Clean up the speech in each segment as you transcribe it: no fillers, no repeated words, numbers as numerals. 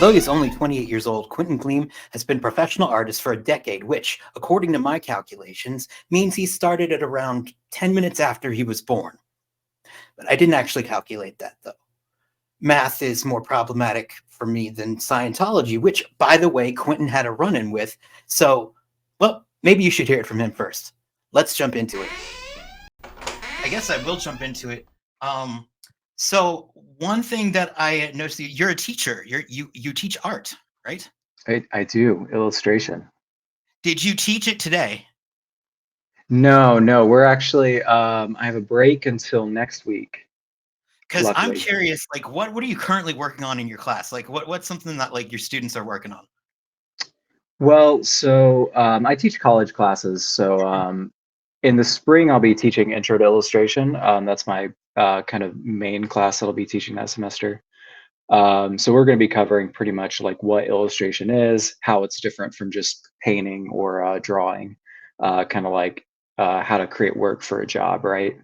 Although he's only 28 years old, Quintin Gleim has been a professional artist for a decade, which, according to my calculations, means he started at around 10 minutes after he was born. But I didn't actually calculate that, though. Math is more problematic for me than Scientology, which, by the way, Quintin had a run-in with. So, well, maybe you should hear it from him first. Let's jump into it. I guess I will jump into it. So one thing that I noticed, you're a teacher. You teach art, right? I do illustration. Did you teach it today? No, we're actually I have a break until next week, Because I'm luckily. curious, like what are you currently working on in your class? Like what's something that like your students are working on? Well, so I teach college classes. So in the spring, I'll be teaching Intro to Illustration. That's my kind of main class that I'll be teaching that semester. So we're going to be covering pretty much like what illustration is, how it's different from just painting or drawing, kind of like how to create work for a job, right?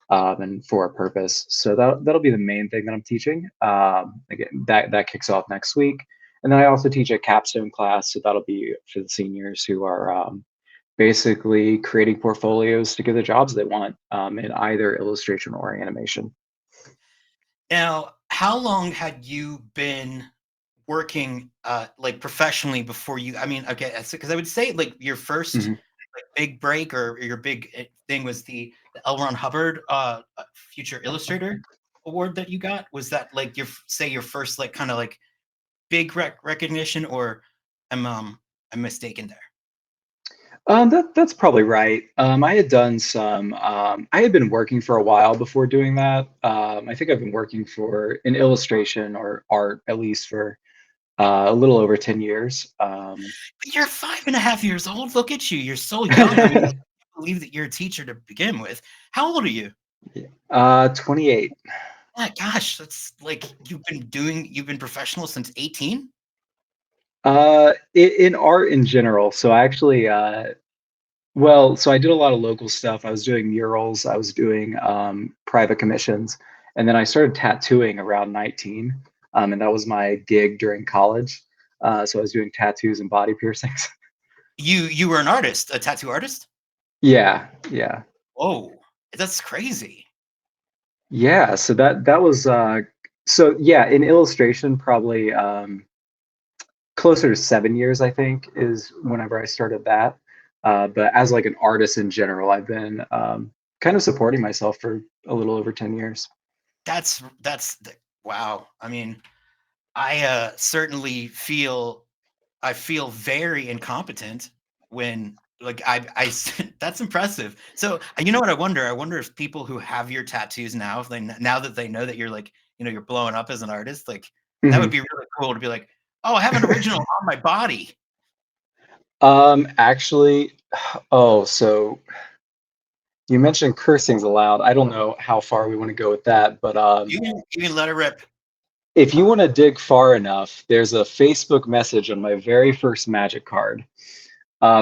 And for a purpose. So that'll be the main thing that I'm teaching. Again, that kicks off next week, and then I also teach a capstone class. So that'll be for the seniors who are basically creating portfolios to get the jobs they want in either illustration or animation. Now, how long had you been working like professionally before you? I mean, okay, because I would say like your first Mhm. like big break or your big thing was the L. Ron Hubbard Future Illustrator Award that you got. Was that like your first like kind of like big recognition, or I'm mistaken there? That's probably right. I had done some. I had been working for a while before doing that. I think I've been working for in illustration or art at least for a little over 10 years. But you're 5.5 years old. Look at you. You're so young. I mean, I can't believe that you're a teacher to begin with. How old are you? 28. My gosh, that's like you've been professional since 18? In art in general. So I actually, well, so I did a lot of local stuff. I was doing murals. I was doing private commissions, and then I started tattooing around 19, and that was my gig during college. So I was doing tattoos and body piercings. You were an artist, a tattoo artist? Yeah. Whoa, that's crazy. Yeah, so that was so yeah, in illustration probably closer to 7 years, I think, is whenever I started that. But as like an artist in general, I've been kind of supporting myself for a little over 10 years. Wow. I mean, I certainly I feel very incompetent when like that's impressive. So you know what I wonder? I wonder if people who have your tattoos now, if now that they know that you're like, you're blowing up as an artist, like that would Mhm. be really cool to be like, oh, I have an original on my body. Actually, oh, so you mentioned cursing's allowed. I don't know how far we want to go with that, but You can let it rip. if you want to dig far enough, there's a Facebook message on my very first Magic card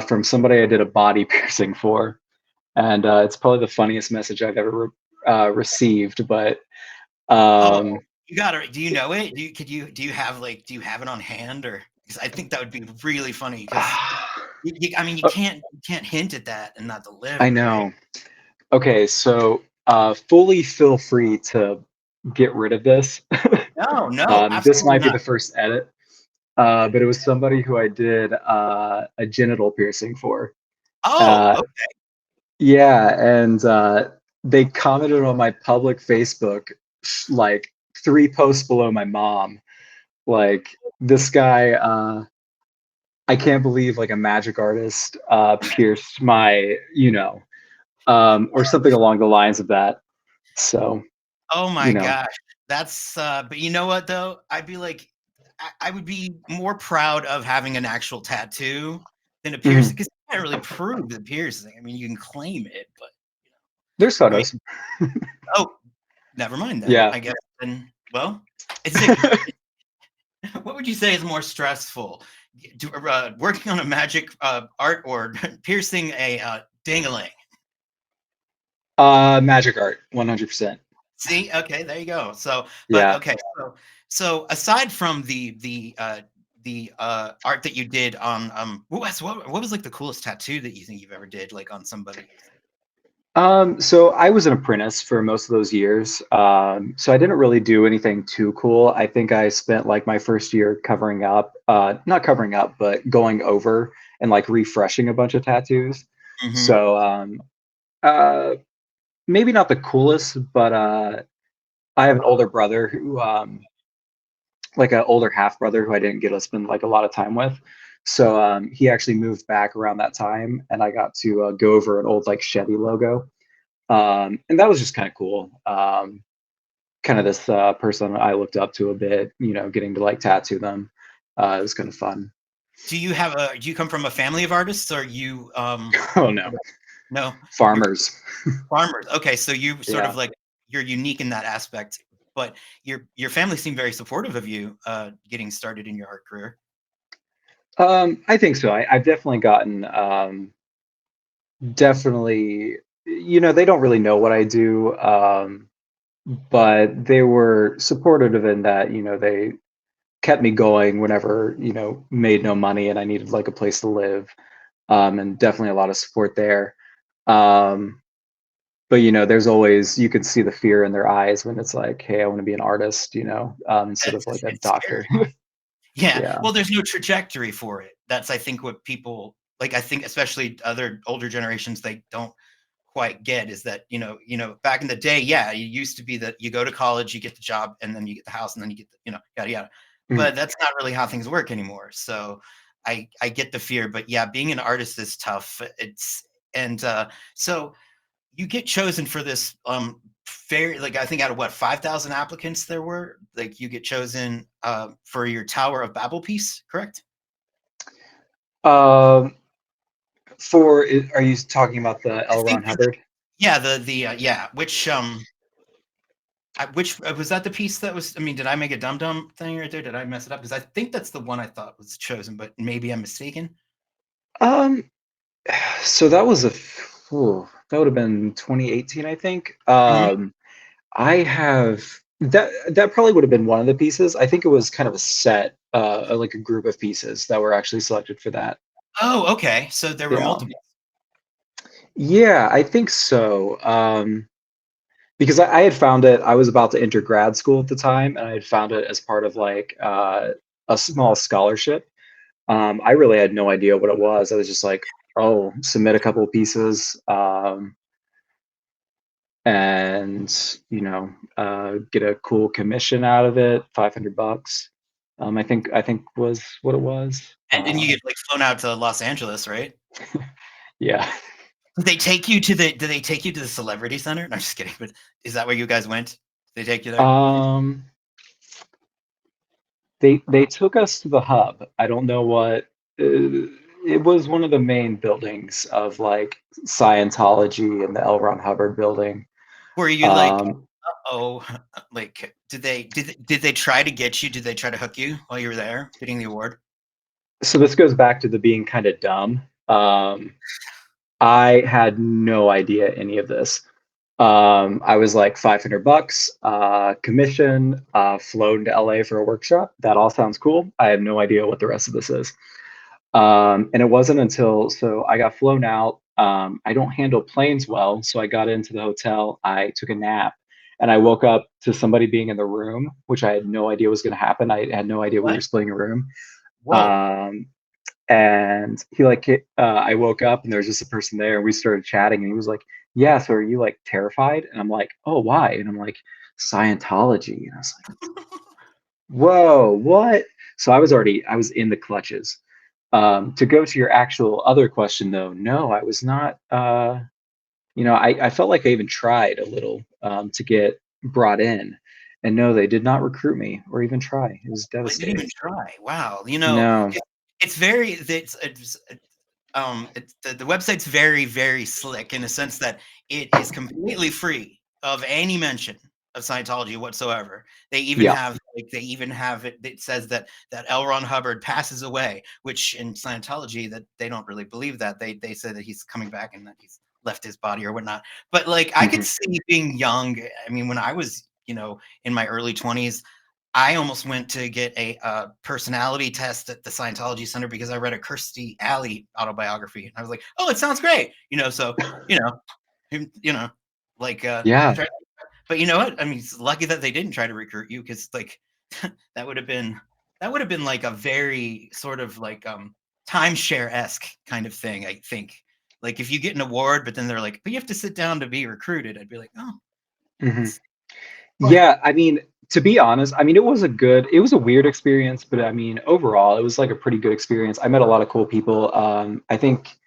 from somebody I did a body piercing for, and it's probably the funniest message I've ever received. But Oh, um, you gotta. Do you know it? Do you have it on hand, or because I think that would be really funny because I mean uh, you can't hint at that and not I deliver, right? know. Okay, so fully feel free to get rid of this. No, no, This absolutely might be not. the first edit, but it was somebody who I did a genital piercing for. Oh, Uh, yeah, and they commented on my public Facebook, like 3 posts below my mom. Like, this guy, I can't believe like a magic artist pierced my, or something along the lines of that. So, oh my you know, gosh. That's but you know what though? I'd be like I would be more proud of having an actual tattoo than a piercing mhm. because you can't really prove the piercing. I mean, you can claim it, but There's I mean, photos. oh, never mind then. Yeah. I guess then well, is it what would you say is more stressful? Working on a magic art or piercing a ding-a-ling? Magic art, 100%. See, okay, there you go. So, but Yeah. okay, so So aside from the art that you did on what was like the coolest tattoo that you think you've ever did like on somebody? So I was an apprentice for most of those years. So I didn't really do anything too cool. I think I spent like my first year covering up, not covering up, but going over and like refreshing a bunch of tattoos. Hmm. So uh, maybe not the coolest, but I have an older brother who, like an older half brother who I didn't get to spend like a lot of time with. So he actually moved back around that time, and I got to go over an old like Chevy logo. And that was just kind of cool. Kind of this person I looked up to a bit, getting to like tattoo them. It was kind of fun. Do you come from a family of artists, or you Oh no, no, you're farmers. farmers? Okay, so you sort of Yeah. like you're unique in that aspect, but your family seemed very supportive of you getting started in your art career. I think so. I've definitely gotten definitely, they don't really know what I do, but they were supportive in that, they kept me going whenever, made no money and I needed like a place to live. And definitely a lot of support there. Um, but there's always you can see the fear in their eyes when it's like, hey, I want to be an artist, instead of like a It's scary. doctor. Yeah. Yeah. Well, there's no trajectory for it. That's I think what people like. I think especially other older generations they don't quite get is that back in the day, yeah, it used to be that you go to college, you get the job, and then you get the house, and then you get the, yada yada. Mhm. But that's not really how things work anymore. So I get the fear, but yeah, being an artist is tough. It's and so you get chosen for this very like I think out of what 5,000 applicants there were, like you get chosen for your Tower of Babel piece, correct? Um, are you talking about the I L. think Ron Hubbard? yeah, the yeah, which was that the piece that was? I mean, did I make a dum dum thing right there? Did I mess it up? Because I think that's the one I thought was chosen, but maybe I'm mistaken. Um, so that would have been 2018, I think. Mhm. I have that probably would have been one of the pieces. I think it was kind of a set, like a group of pieces that were actually selected for that. Oh, okay. So there were Yeah. multiple. Yeah, I think so. Because I had found it, I was about to enter grad school at the time, and I had found it as part of like a small scholarship. I really had no idea what it was. I was just like, oh, submit a couple of pieces, and get a cool commission out of it, $500. I think was what it was. And then you get like flown out to Los Angeles, right? Yeah. Did they take you to the? Did they take you to the Celebrity Center? No, I'm just kidding. But is that where you guys went? Did they take you there? Um, they took us to the hub. I don't know what. It was one of the main buildings of like Scientology and the L. Ron Hubbard building. Were you like, Um, oh, like did they try to get you? Did they try to hook you while you were there getting the award? so this goes back to the being kind of dumb. I had no idea any of this. I was like $500, commission, flown to LA for a workshop. That all sounds cool. I have no idea what the rest of this is. And it wasn't until so I got flown out. I don't handle planes well, so I got into the hotel. I took a nap, and I woke up to somebody being in the room, which I had no idea was going to happen. I had no idea we What? were splitting a room. Whoa. Um, and I woke up and there was just a person there, and we started chatting, and he was like, "Yeah, so are you like terrified?" And I'm like, "Oh, why?" And I'm like, "Scientology." And I was like, "Whoa, what?" So I was in the clutches. To go to your actual other question though, no, I was not. I felt like I even tried a little to get brought in, and no, they did not recruit me or even try. It was I didn't even devastating. try. Wow. No. It's very it's the website's very very slick in the sense that it is completely free of any mention of Scientology whatsoever. Yeah. They even have it. It says that L. Ron Hubbard passes away, which in Scientology that they don't really believe that. They say that he's coming back and that he's left his body or whatnot. But like I could Mhm. see being young. I mean, when I was in my early 20s, I almost went to get a personality test at the Scientology Center because I read a Kirstie Alley autobiography, and I was like, "Oh, it sounds great," So you know, you know, like Yeah. try, but you know what? I mean, it's lucky that they didn't try to recruit you because like that would have been like a very sort of like timeshare esque kind of thing. I think like if you get an award, but then they're like, "But you have to sit down to be recruited," I'd be like, "Oh, hmm that's but Yeah, I mean, to be honest, I mean, it was a weird experience, but I mean, overall, it was like a pretty good experience. I met a lot of cool people. I think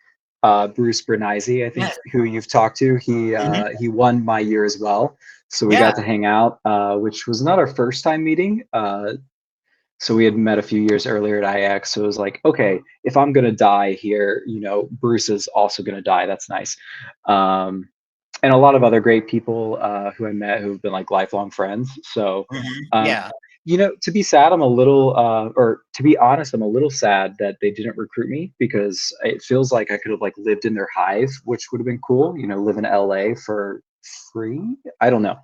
Bruce Bernisi, I think yes, who you've talked to, mhm, he won my year as well. So we got yeah." to hang out, which was not our first time meeting. So we had met a few years earlier at IX. So it was like, okay, if I'm gonna die here, Bruce is also gonna die. That's nice. Um, and a lot of other great people who I met who've been like lifelong friends. So, Mhm. um, Yeah. to be sad, I'm a little, or to be honest, I'm a little sad that they didn't recruit me because it feels like I could have like lived in their hive, which would have been cool. Live in LA for free. I don't know.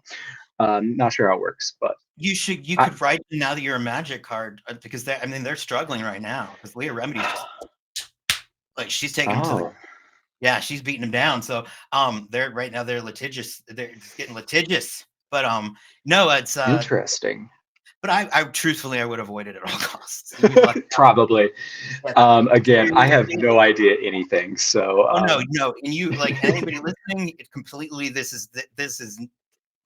Not sure how it works, but You I, could write now that you're a Magic card because I mean they're struggling right now because Leah Remedy's just like she's taking him to the oh, yeah she's beating him down so they're right now they're litigious they're just getting litigious but no it's interesting. but I truthfully I would avoid it at all costs you'd be lucky Probably. but Again, I have seriously no idea anything. So, oh no and you like anybody listening it completely this is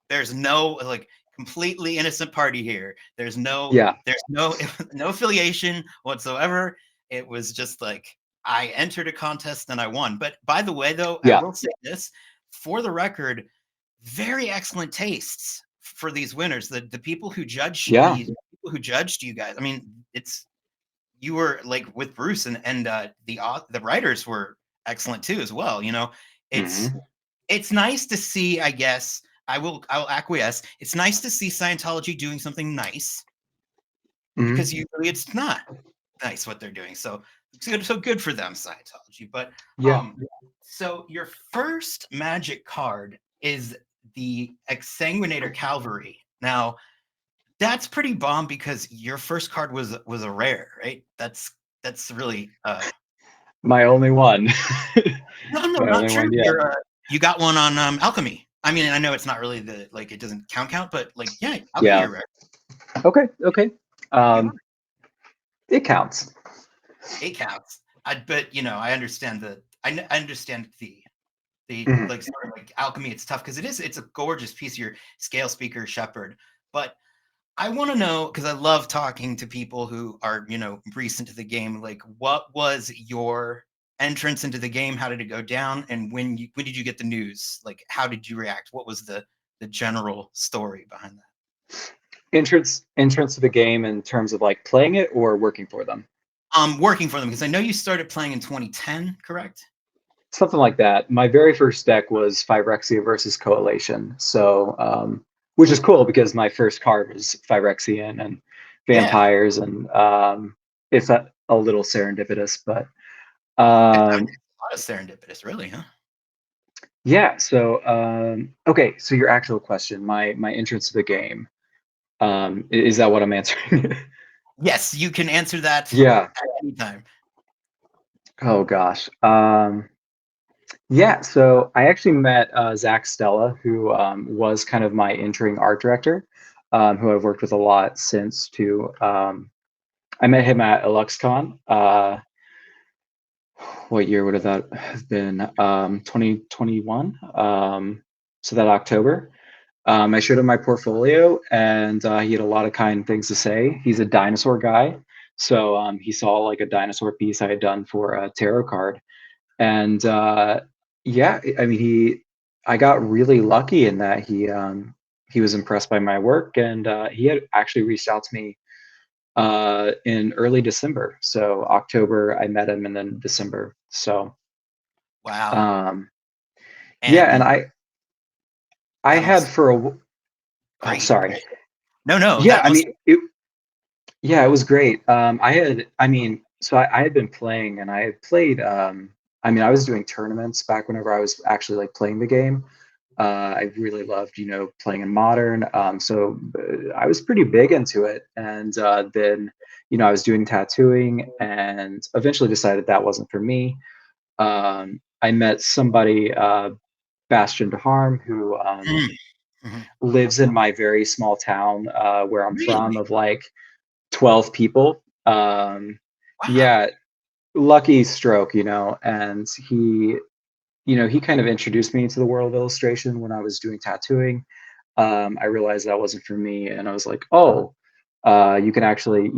there's no like completely innocent party here. yeah, There's no no affiliation whatsoever. It was just like I entered a contest and I won. But by the way, though, I yeah, will say this for the record, very excellent tastes for these winners. The people who yeah. people who judged you guys. I mean, it's you were like with Bruce and the writers were excellent too as well. It's hmm it's nice to see, I guess. I will acquiesce. It's nice to see Scientology doing something nice hmm because usually it's not nice what they're doing. So good for them, Scientology. But Yeah, um, so your first magic card is the Exsanguinator Calvary. Now that's pretty bomb because your first card was a rare, right? That's really my only one. no, My not only true. one. Yeah, You got one on alchemy. I mean, I know it's not really the like it doesn't count, but like yeah, alchemy yeah. you're right. Okay, okay. You got Um, it counts. it counts. But I understand I understand the Mhm. like sort of like alchemy. It's tough because it's a gorgeous piece. Your scale speaker shepherd, but I want to know because I love talking to people who are recent to the game. Like, what was your entrance into the game? How did it go down? And when did you get the news? Like, how did you react? What was the general story behind that? Entrance to the game in terms of like playing it or working for them. Working for them because I know you started playing in 2010, correct? Something like that. My very first deck was Phyrexia versus Coalition. So, which is cool because my first card was Phyrexian and Yeah, vampires, and it's a little serendipitous, but I mean, um, it's a lot of serendipitous, really, huh? yeah. So, okay. So your actual question, my entrance to the game, is that what I'm answering? Yes, you can answer that Yeah. at any time. Oh gosh. Yeah, so I actually met Zach Stella, who was kind of my entering art director, who I've worked with a lot since too. I met him at EluxCon. What year would have that have been? 2021. So that October. I showed him my portfolio, and he had a lot of kind things to say. He's a dinosaur guy, so he saw like a dinosaur piece I had done for a tarot card, and yeah, I mean, I got really lucky in that he was impressed by my work, and he had actually reached out to me in early December. So October I met him, and then December. So Wow, um, yeah, and and I that had must for oh, great. sorry. No, Yeah, that I must mean, it was great. I mean, so I had been playing, and I had played. I mean, I was doing tournaments back whenever I was actually like playing the game. I really loved, playing in modern. So I was pretty big into it. And then, I was doing tattooing and eventually decided that wasn't for me. I met somebody, Bastion de Harm, who Mm, mhm. lives in my very small town where I'm from, Really? of like 12 people. Wow. Yeah, lucky stroke, and he kind of introduced me to the world of illustration when I was doing tattooing. I realized that wasn't for me, and I was like, oh, you can actually,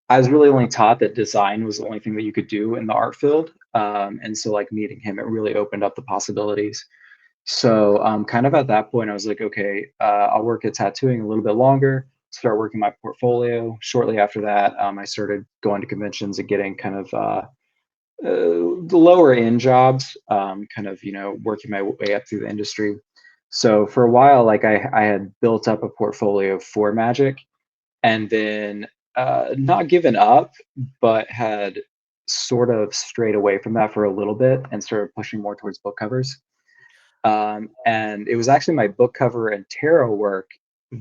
I was really only taught that design was the only thing that you could do in the art field. And so like meeting him, it really opened up the possibilities. So kind of at that point, I was like, okay, I'll work at tattooing a little bit longer, start working my portfolio. Shortly after that, I started going to conventions and getting kind of the lower end jobs, kind of, working my way up through the industry. So for a while, like I had built up a portfolio for Magic, and then not given up, but had sort of strayed away from that for a little bit and started pushing more towards book covers. And it was actually my book cover and tarot work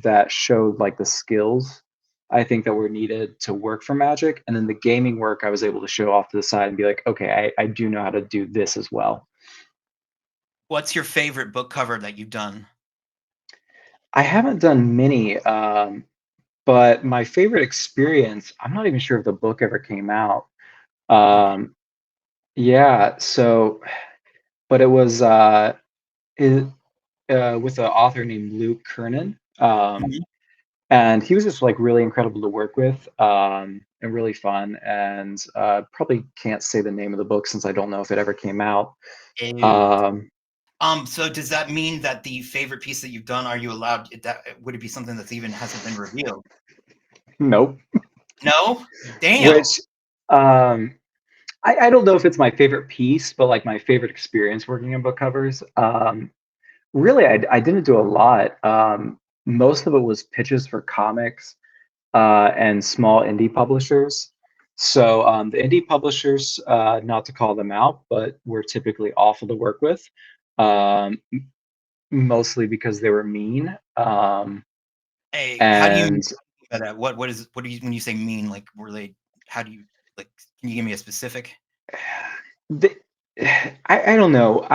that showed like the skills I think that were needed to work for Magic. And then the gaming work I was able to show off to the side and be like, okay, I do know how to do this as well. What's your favorite book cover that you've done? I haven't done many, but my favorite experience, I'm not even sure if the book ever came out. Hmm. Um, yeah, so, but it was it, with an author named Luke Kernan. Mhm. And he was just like really incredible to work with, and really fun. And probably can't say the name of the book since I don't know if it ever came out. Ew. Um, So does that mean that the favorite piece that you've done, are you allowed that would it be something that's even hasn't been revealed? nope. No? Damn. Which um, I don't know if it's my favorite piece, but like my favorite experience working in book covers. Really, I didn't do a lot. Most of it was pitches for comics and small indie publishers. So the indie publishers, not to call them out, but were typically awful to work with, um, mostly because they were mean. Hey, how do you mean And by that? What do you when you say mean, like, were they how do you like, can you give me a specific? the, I don't know.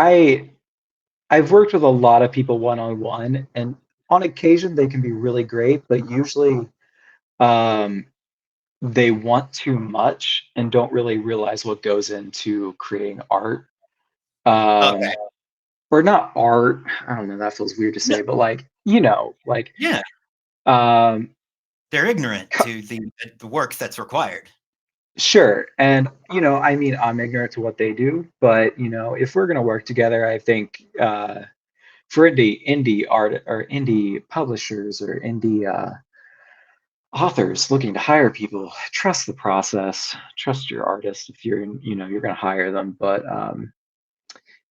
I've worked with a lot of people one on one, and on occasion they can be really great, but usually um, they want too much and don't really realize what goes into creating art. Okay. Um, or not art. I don't know. That feels weird to No, say, but like like yeah, um, they're ignorant co- to the work that's required. sure. And I mean, I'm ignorant to what they do, but if we're gonna work together, I think for indie art or indie publishers or indie authors looking to hire people, trust the process, trust your artist if you're gonna hire them. But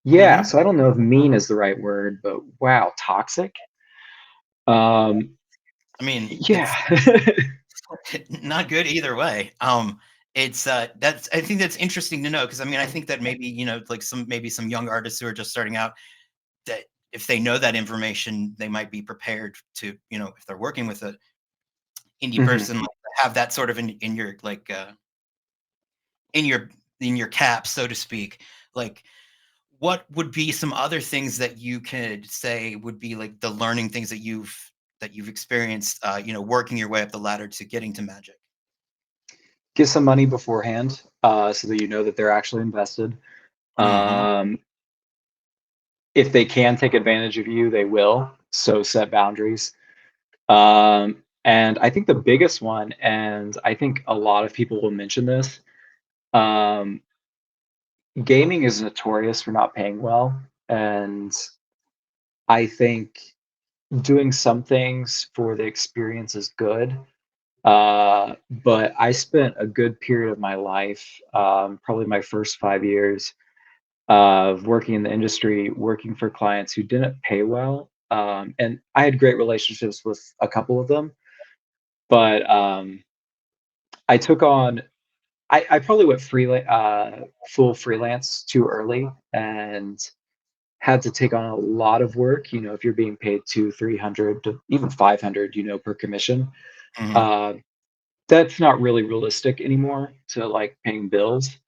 yeah, Mhm. so I don't know if mean is the right word, but wow, toxic. Um, I mean, yeah. it's not good either way. It's that's I think that's interesting to know because I mean I think that maybe like maybe some young artists who are just starting out that if they know that information they might be prepared to if they're working with a indie Mhm. person like, have that sort of in your like in your in your cap so to speak. Like what would be some other things that you could say would be like the learning things that you've experienced working your way up the ladder to getting to magic. Get some money beforehand, so that you know that they're actually invested. Hmm. Um, if they can take advantage of you, they will. So set boundaries. And I think the biggest one, and I think a lot of people will mention this, um, gaming is notorious for not paying well. And I think doing some things for the experience is good. But I spent a good period of my life, probably my first 5 years, of working in the industry, working for clients who didn't pay well. And I had great relationships with a couple of them, but I took on, I probably went full freelance too early and had to take on a lot of work, if you're being paid two, 300 to even 500, per commission, Mhm. uh, that's not really realistic anymore to like paying bills.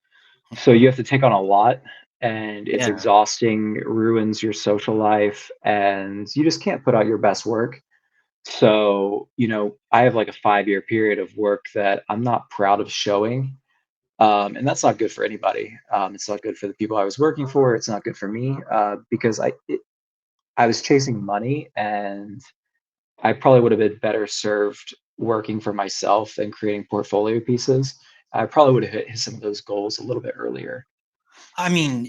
So you have to take on a lot and it's Yeah. exhausting, it ruins your social life, and you just can't put out your best work. So, I have like a 5-year period of work that I'm not proud of showing. And that's not good for anybody. It's not good for the people I was working for. It's not good for me because I was chasing money, and I probably would have been better served working for myself than creating portfolio pieces. I probably would have hit some of those goals a little bit earlier. I mean,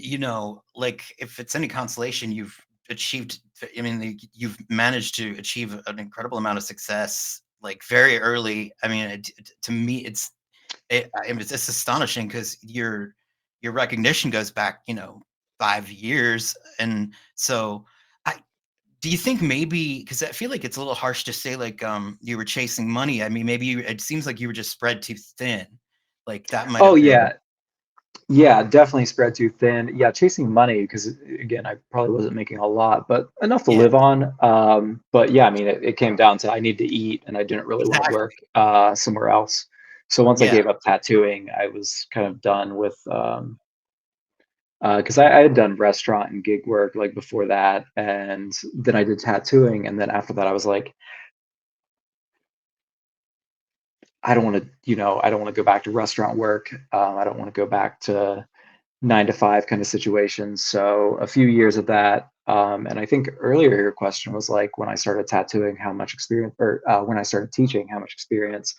like if it's any consolation, you've achieved, I mean, you've managed to achieve an incredible amount of success like very early. I mean, to me, I mean, it's astonishing because your recognition goes back, 5 years. And so I, do you think maybe, because I feel like it's a little harsh to say like you were chasing money. I mean, maybe it seems like you were just spread too thin. Like that might Oh have been. yeah, yeah, definitely spread too thin. Yeah, chasing money because again, I probably wasn't making a lot, but enough to Yeah, live on. But yeah, I mean, it came down to I need to eat, and I didn't really want to exactly. work somewhere else. So once I Yeah. gave up tattooing, I was kind of done with because I had done restaurant and gig work like before that, and then I did tattooing, and then after that, I was like, I don't want to, I don't want to go back to restaurant work. I don't want to go back to 9 to 5 kind of situations. So a few years of that. And I think earlier your question was like when I started tattooing, how much experience, or when I started teaching, how much experience.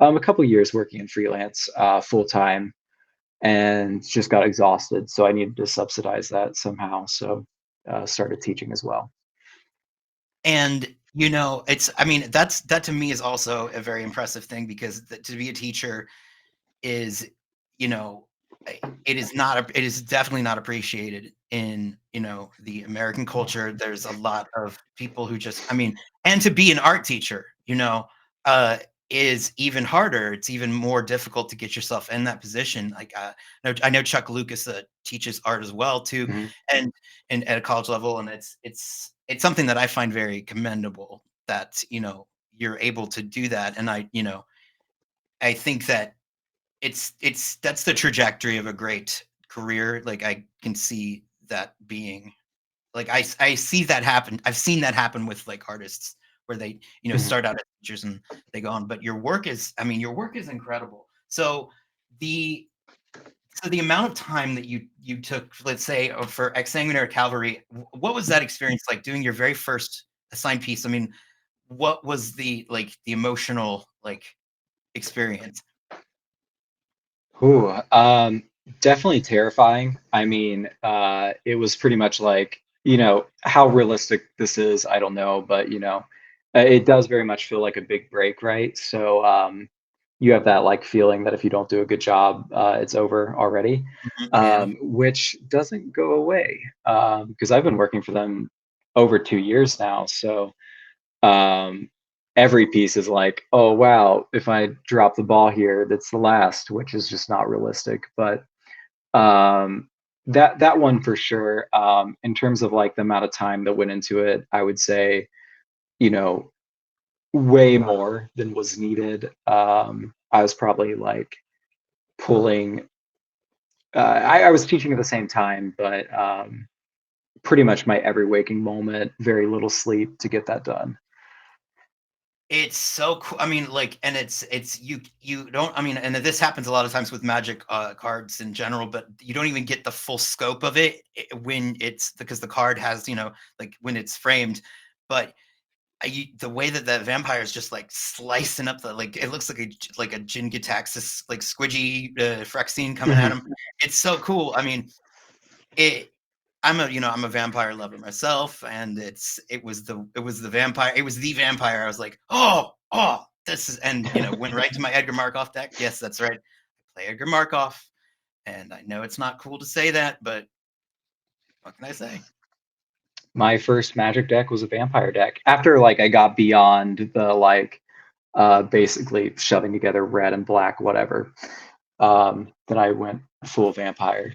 A couple years working in freelance full time, and just got exhausted. So I needed to subsidize that somehow. So started teaching as well. And, I mean, that to me is also a very impressive thing because to be a teacher is, you know, it is definitely not appreciated in, the American culture. There's a lot of people who just, I mean, and to be an art teacher, uh, is even harder. It's even more difficult to get yourself in that position. Like, I know Chuck Lucas teaches art as well too, Mhm. and at a college level, and it's something that I find very commendable that you're able to do that, and I think that that's the trajectory of a great career. Like I can see that being like I see that happen. I've seen that happen with like artists where they, Mhm. start out as teachers and they go on. But your work is, I mean, your work is incredible. The the amount of time that you took, let's say, for exsanguinary cavalry, what was that experience like doing your very first assigned piece? I mean, what was the emotional experience? Ooh, definitely terrifying. I mean, it was pretty much like, how realistic this is, I don't know, but it does very much feel like a big break, right? So, you have that like feeling that if you don't do a good job, it's over already, Mhm, yeah. which doesn't go away because I've been working for them over 2 years now. So, um, every piece is like, oh wow, if I drop the ball here, that's the last, which is just not realistic. But um, that one for sure. In terms of like the amount of time that went into it, I would say, you know, way more than was needed. I was probably like pulling. I was teaching at the same time, but pretty much my every waking moment, very little sleep to get that done. It's so cool. I mean, like, and it's you don't. I mean, and this happens a lot of times with Magic cards in general, but you don't even get the full scope of it when it's because the card has like when it's framed. But the way that the vampire is just like slicing up the like it looks like a Jin Gitaxis like squidgy Phyrexian coming at Mhm. him. It's so cool. I mean, it I'm a vampire lover myself, and it was the vampire. I was like, oh, this is, and went right to my Edgar Markov deck. Yes, that's right. I play Edgar Markov, and I know it's not cool to say that, but what can I say? My first Magic deck was a vampire deck. After like I got beyond the like basically shoving together red and black, whatever. Then I went full vampire.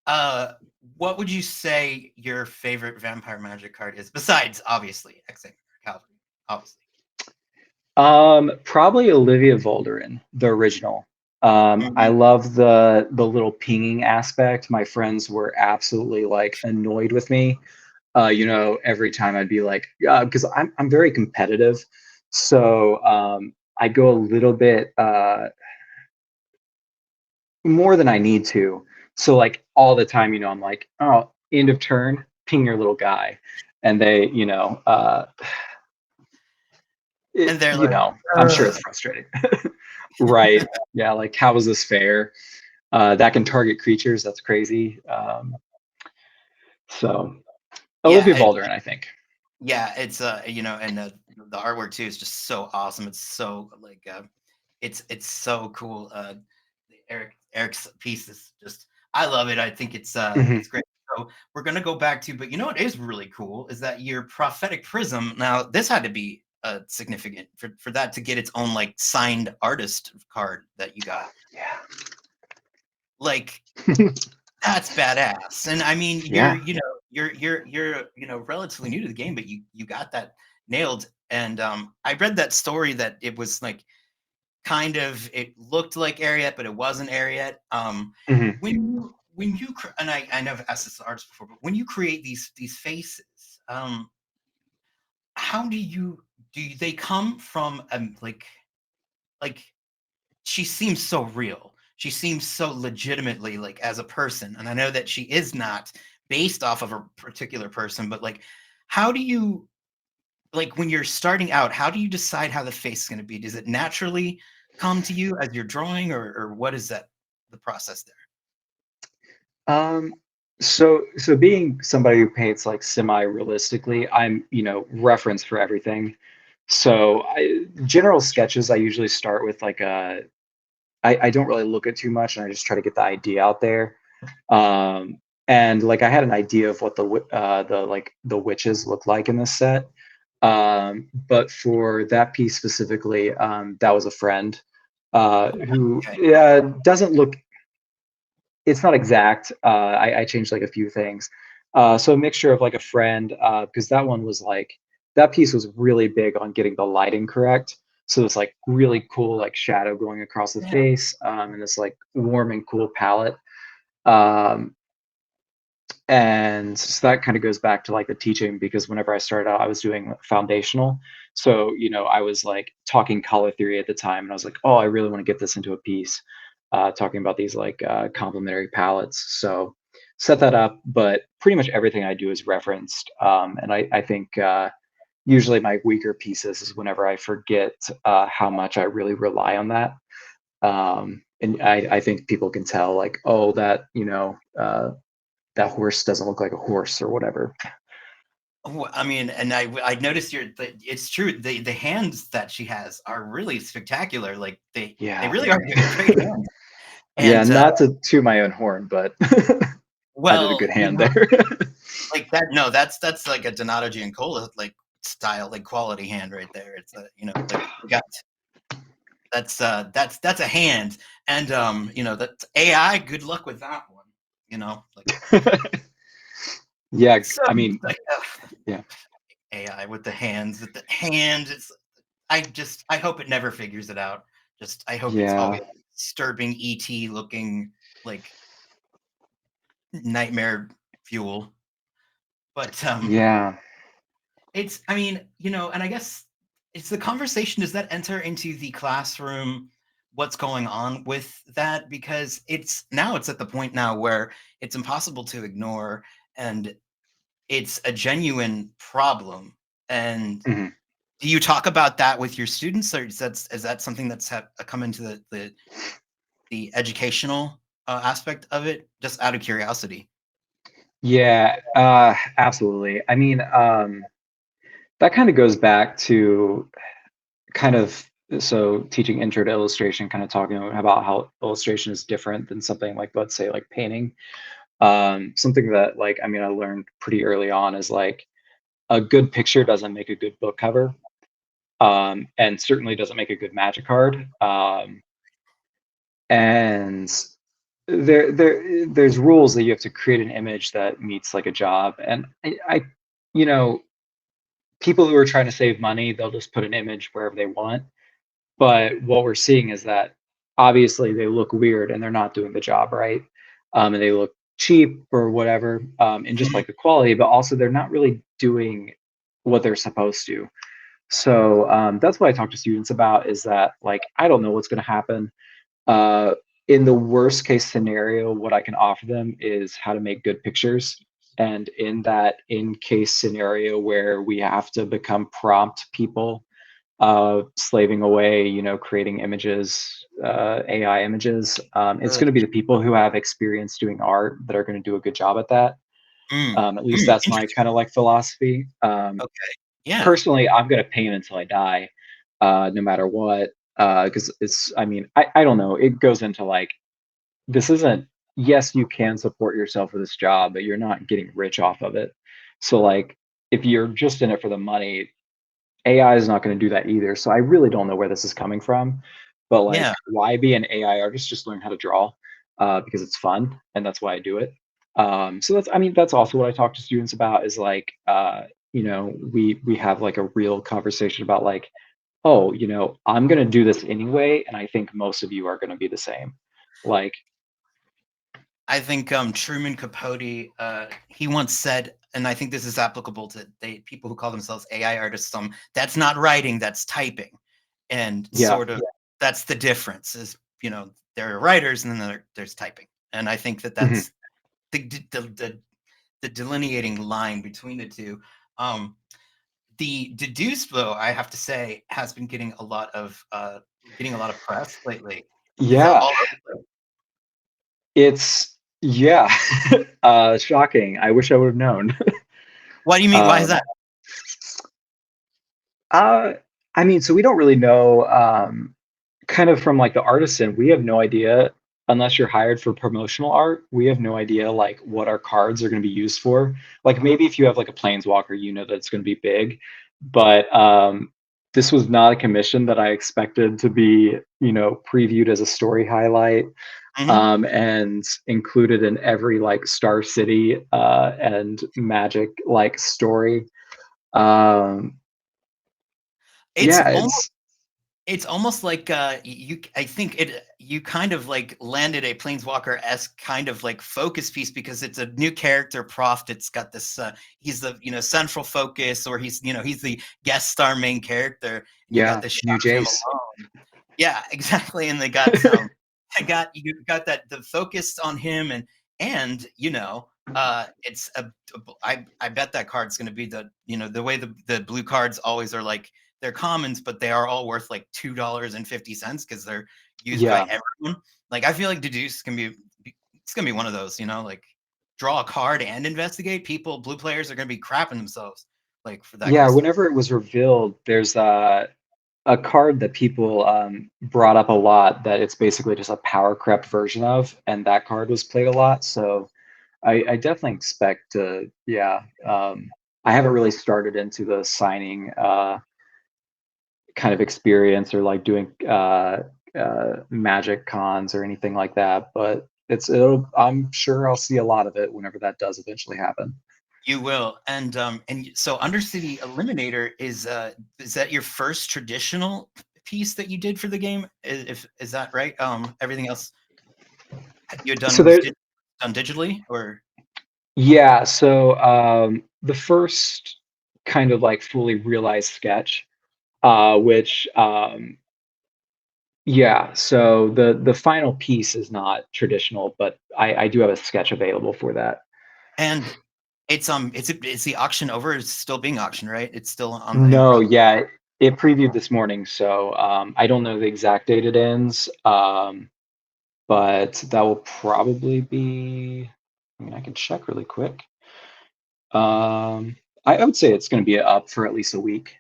Uh, what would you say your favorite Vampire Magic card is? Besides, obviously, X Calvary, obviously. Probably Olivia Volderen, the original. I Mhm. love the little pinging aspect. My friends were absolutely like annoyed with me. Every time I'd be like, because I'm very competitive, so I go a little bit more than I need to. So like all the time, I'm like, oh, end of turn, ping your little guy, and they, And they're like, I'm sure ugh. it's frustrating. Right. Yeah, like how is this fair? That can target creatures. That's crazy. So Yeah, Olivia Baldwin, I think. yeah, it's and the artwork too is just so awesome. It's so like it's so cool. Eric's piece is just I love it. I think Mhm. it's great. So we're gonna go back to, but you know what is really cool is that your prophetic prism. Now this had to be significant for that to get its own like signed artist card that you got. Yeah. Like that's badass. And I mean, Yeah. you're relatively new to the game, but you got that nailed. And I read that story that it was like kind of it looked like Ariat, but it wasn't Ariat. Mhm. And I never asked this to artists before, but when you create these faces, how do they come from like she seems so real. She seems so legitimately like as a person. And I know that she is not based off of a particular person, but like, how do you, like, when you're starting out, how do you decide how the face is going to be? Does it naturally come to you as you're drawing, or what is that, the process there? Um, so being somebody who paints like semi-realistically, I'm, reference for everything. So general sketches, I usually start with like I don't really look at too much and I just try to get the idea out there. Um, and like I had an idea of what the witches look like in this set. But for that piece specifically, that was a friend who Okay. doesn't look, it's not exact. I changed like a few things. So a mixture of like a friend, because that one was like that piece was really big on getting the lighting correct. So it's like really cool, like shadow going across the Yeah. face, and this like warm and cool palette. Um, and so that kind of goes back to like the teaching because whenever I started out, I was doing foundational. So, I was like talking color theory at the time, and I was like, oh, I really want to get this into a piece, talking about these like complementary palettes. So, set that up, but pretty much everything I do is referenced. And I think usually my weaker pieces is whenever I forget how much I really rely on that. And I think people can tell, like, oh, that horse doesn't look like a horse or whatever. Oh, I mean, and I noticed it's true. The hands that she has are really spectacular. Like they Yeah. really are great hands. Yeah, And not to toot my own horn, but I did a well, good hand there. like that. No, that's like a Donato Giancola like style, like quality hand right there. It's a like you got that's a hand, and that's AI. Good luck with that one. Like Yeah, so I mean, like yeah. AI with the hands, with the hand. I hope it never figures it out. Just I hope it's Yeah. always disturbing ET looking like nightmare fuel. But Yeah. it's I mean, and I guess it's the conversation. Does that enter into the classroom? What's going on with that? Because it's at the point now where it's impossible to ignore, and it's a genuine problem. And Mhm. do you talk about that with your students, or is that something that's come into the educational aspect of it? Just out of curiosity. Yeah, absolutely. I mean, that kind of goes back to kind of so teaching intro to illustration, kind of talking about how illustration is different than something like, let's say, like painting. Something that, like, I mean, I learned pretty early on is like a good picture doesn't make a good book cover, and certainly doesn't make a good magic card. And there's rules that you have to create an image that meets like a job, and you know, people who are trying to save money, they'll just put an image wherever they want. But what we're seeing is that obviously they look weird and they're not doing the job right, and they look cheap or whatever, and just Mhm. like the quality, but also they're not really doing what they're supposed to. So that's what I talk to students about is that like I don't know what's going to happen. Uh, in the worst case scenario, what I can offer them is how to make good pictures. And in that in case scenario where we have to become prompt people, slaving away, creating images, AI images, it's going to be the people who have experience doing art that are going to do a good job at that. At least that's my Interesting. kind of like philosophy. Okay. Yeah. Personally, I'm going to paint until I die, no matter what. Because I mean, I don't know. It goes into like, this isn't, yes, you can support yourself with this job, but you're not getting rich off of it. So, like, if you're just in it for the money, AI is not going to do that either. So, I really don't know where this is coming from. But, like, Yeah. why be an AI artist? Just learn how to draw because it's fun. And that's why I do it. So, I mean, that's also what I talk to students about is like, we have like a real conversation about like, oh, I'm going to do this anyway. And I think most of you are going to be the same. Like, I think Truman Capote, he once said, and I think this is applicable to people who call themselves AI artists. That's not writing, that's typing, and yeah. sort of that's the difference. Is there are writers and then there's typing, and I think that Mhm. that's the delineating line between the two. The deduce, though, I have to say, has been getting a lot of press lately. It's Yeah. all It's yeah. Shocking. I wish I would have known. What do you mean? Why is Um, that? uh, I mean, so we don't really know, kind of from like the artisan, we have no idea unless you're hired for promotional art. We have no idea like what our cards are going to be used for. Like maybe if you have like a planeswalker, that it's going to be big, but this was not a commission that I expected to be, previewed as a story highlight, Mhm. and included in every like Star City and Magic like story. Um, It's yeah, almost it's almost like I think you kind of like landed a planeswalker-esque kind of like focus piece because it's a new character Proft. It's got this he's the central focus, or he's the guest star main character, and you got yeah, this new shot of him Jace. alone. Yeah, exactly. And they got you got that the focus on him, and it's I bet that card's going to be the way the blue cards always are, like they're commons, but they are all worth like $2.50 because they're used by Yeah. everyone. Like I feel like deduce can be it's gonna be one of those, like draw a card and investigate. Blue players are gonna be crapping themselves like for that kind Yeah, of stuff. whenever it was revealed, there's a card that people brought up a lot that it's basically just a power crept version of, and that card was played a lot. So I definitely expect to, yeah. I haven't really started into the signing kind of experience or like doing magic cons or anything like that, but I'm sure I'll see a lot of it whenever that does eventually happen. You will. And so Undercity Eliminator is that your first traditional piece that you did for the game? Is that right? Everything else you had So done there, done digitally, or yeah, so the first kind of like fully realized sketch, which yeah, so the final piece is not traditional, but I do have a sketch available for that. and it's the auction over? It's still being auctioned, right? It's still in No, progress. yeah, it previewed this morning, so I don't know the exact date it ends, but that will probably be. I mean, I can check really quick. Um, I would say it's going to be up for at least a week,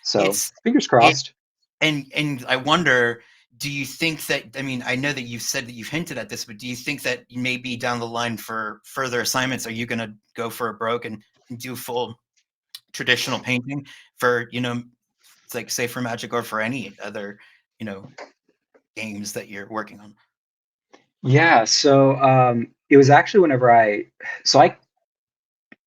so It's fingers it crossed. and I wonder, do you think that, I mean, I know that you've said that you've hinted at this, but do you think that maybe down the line for further assignments, are you going to go for a broke and do full traditional painting for, it's like say for Magic or for any other, you know, games that you're working on? Yeah, so it was actually whenever I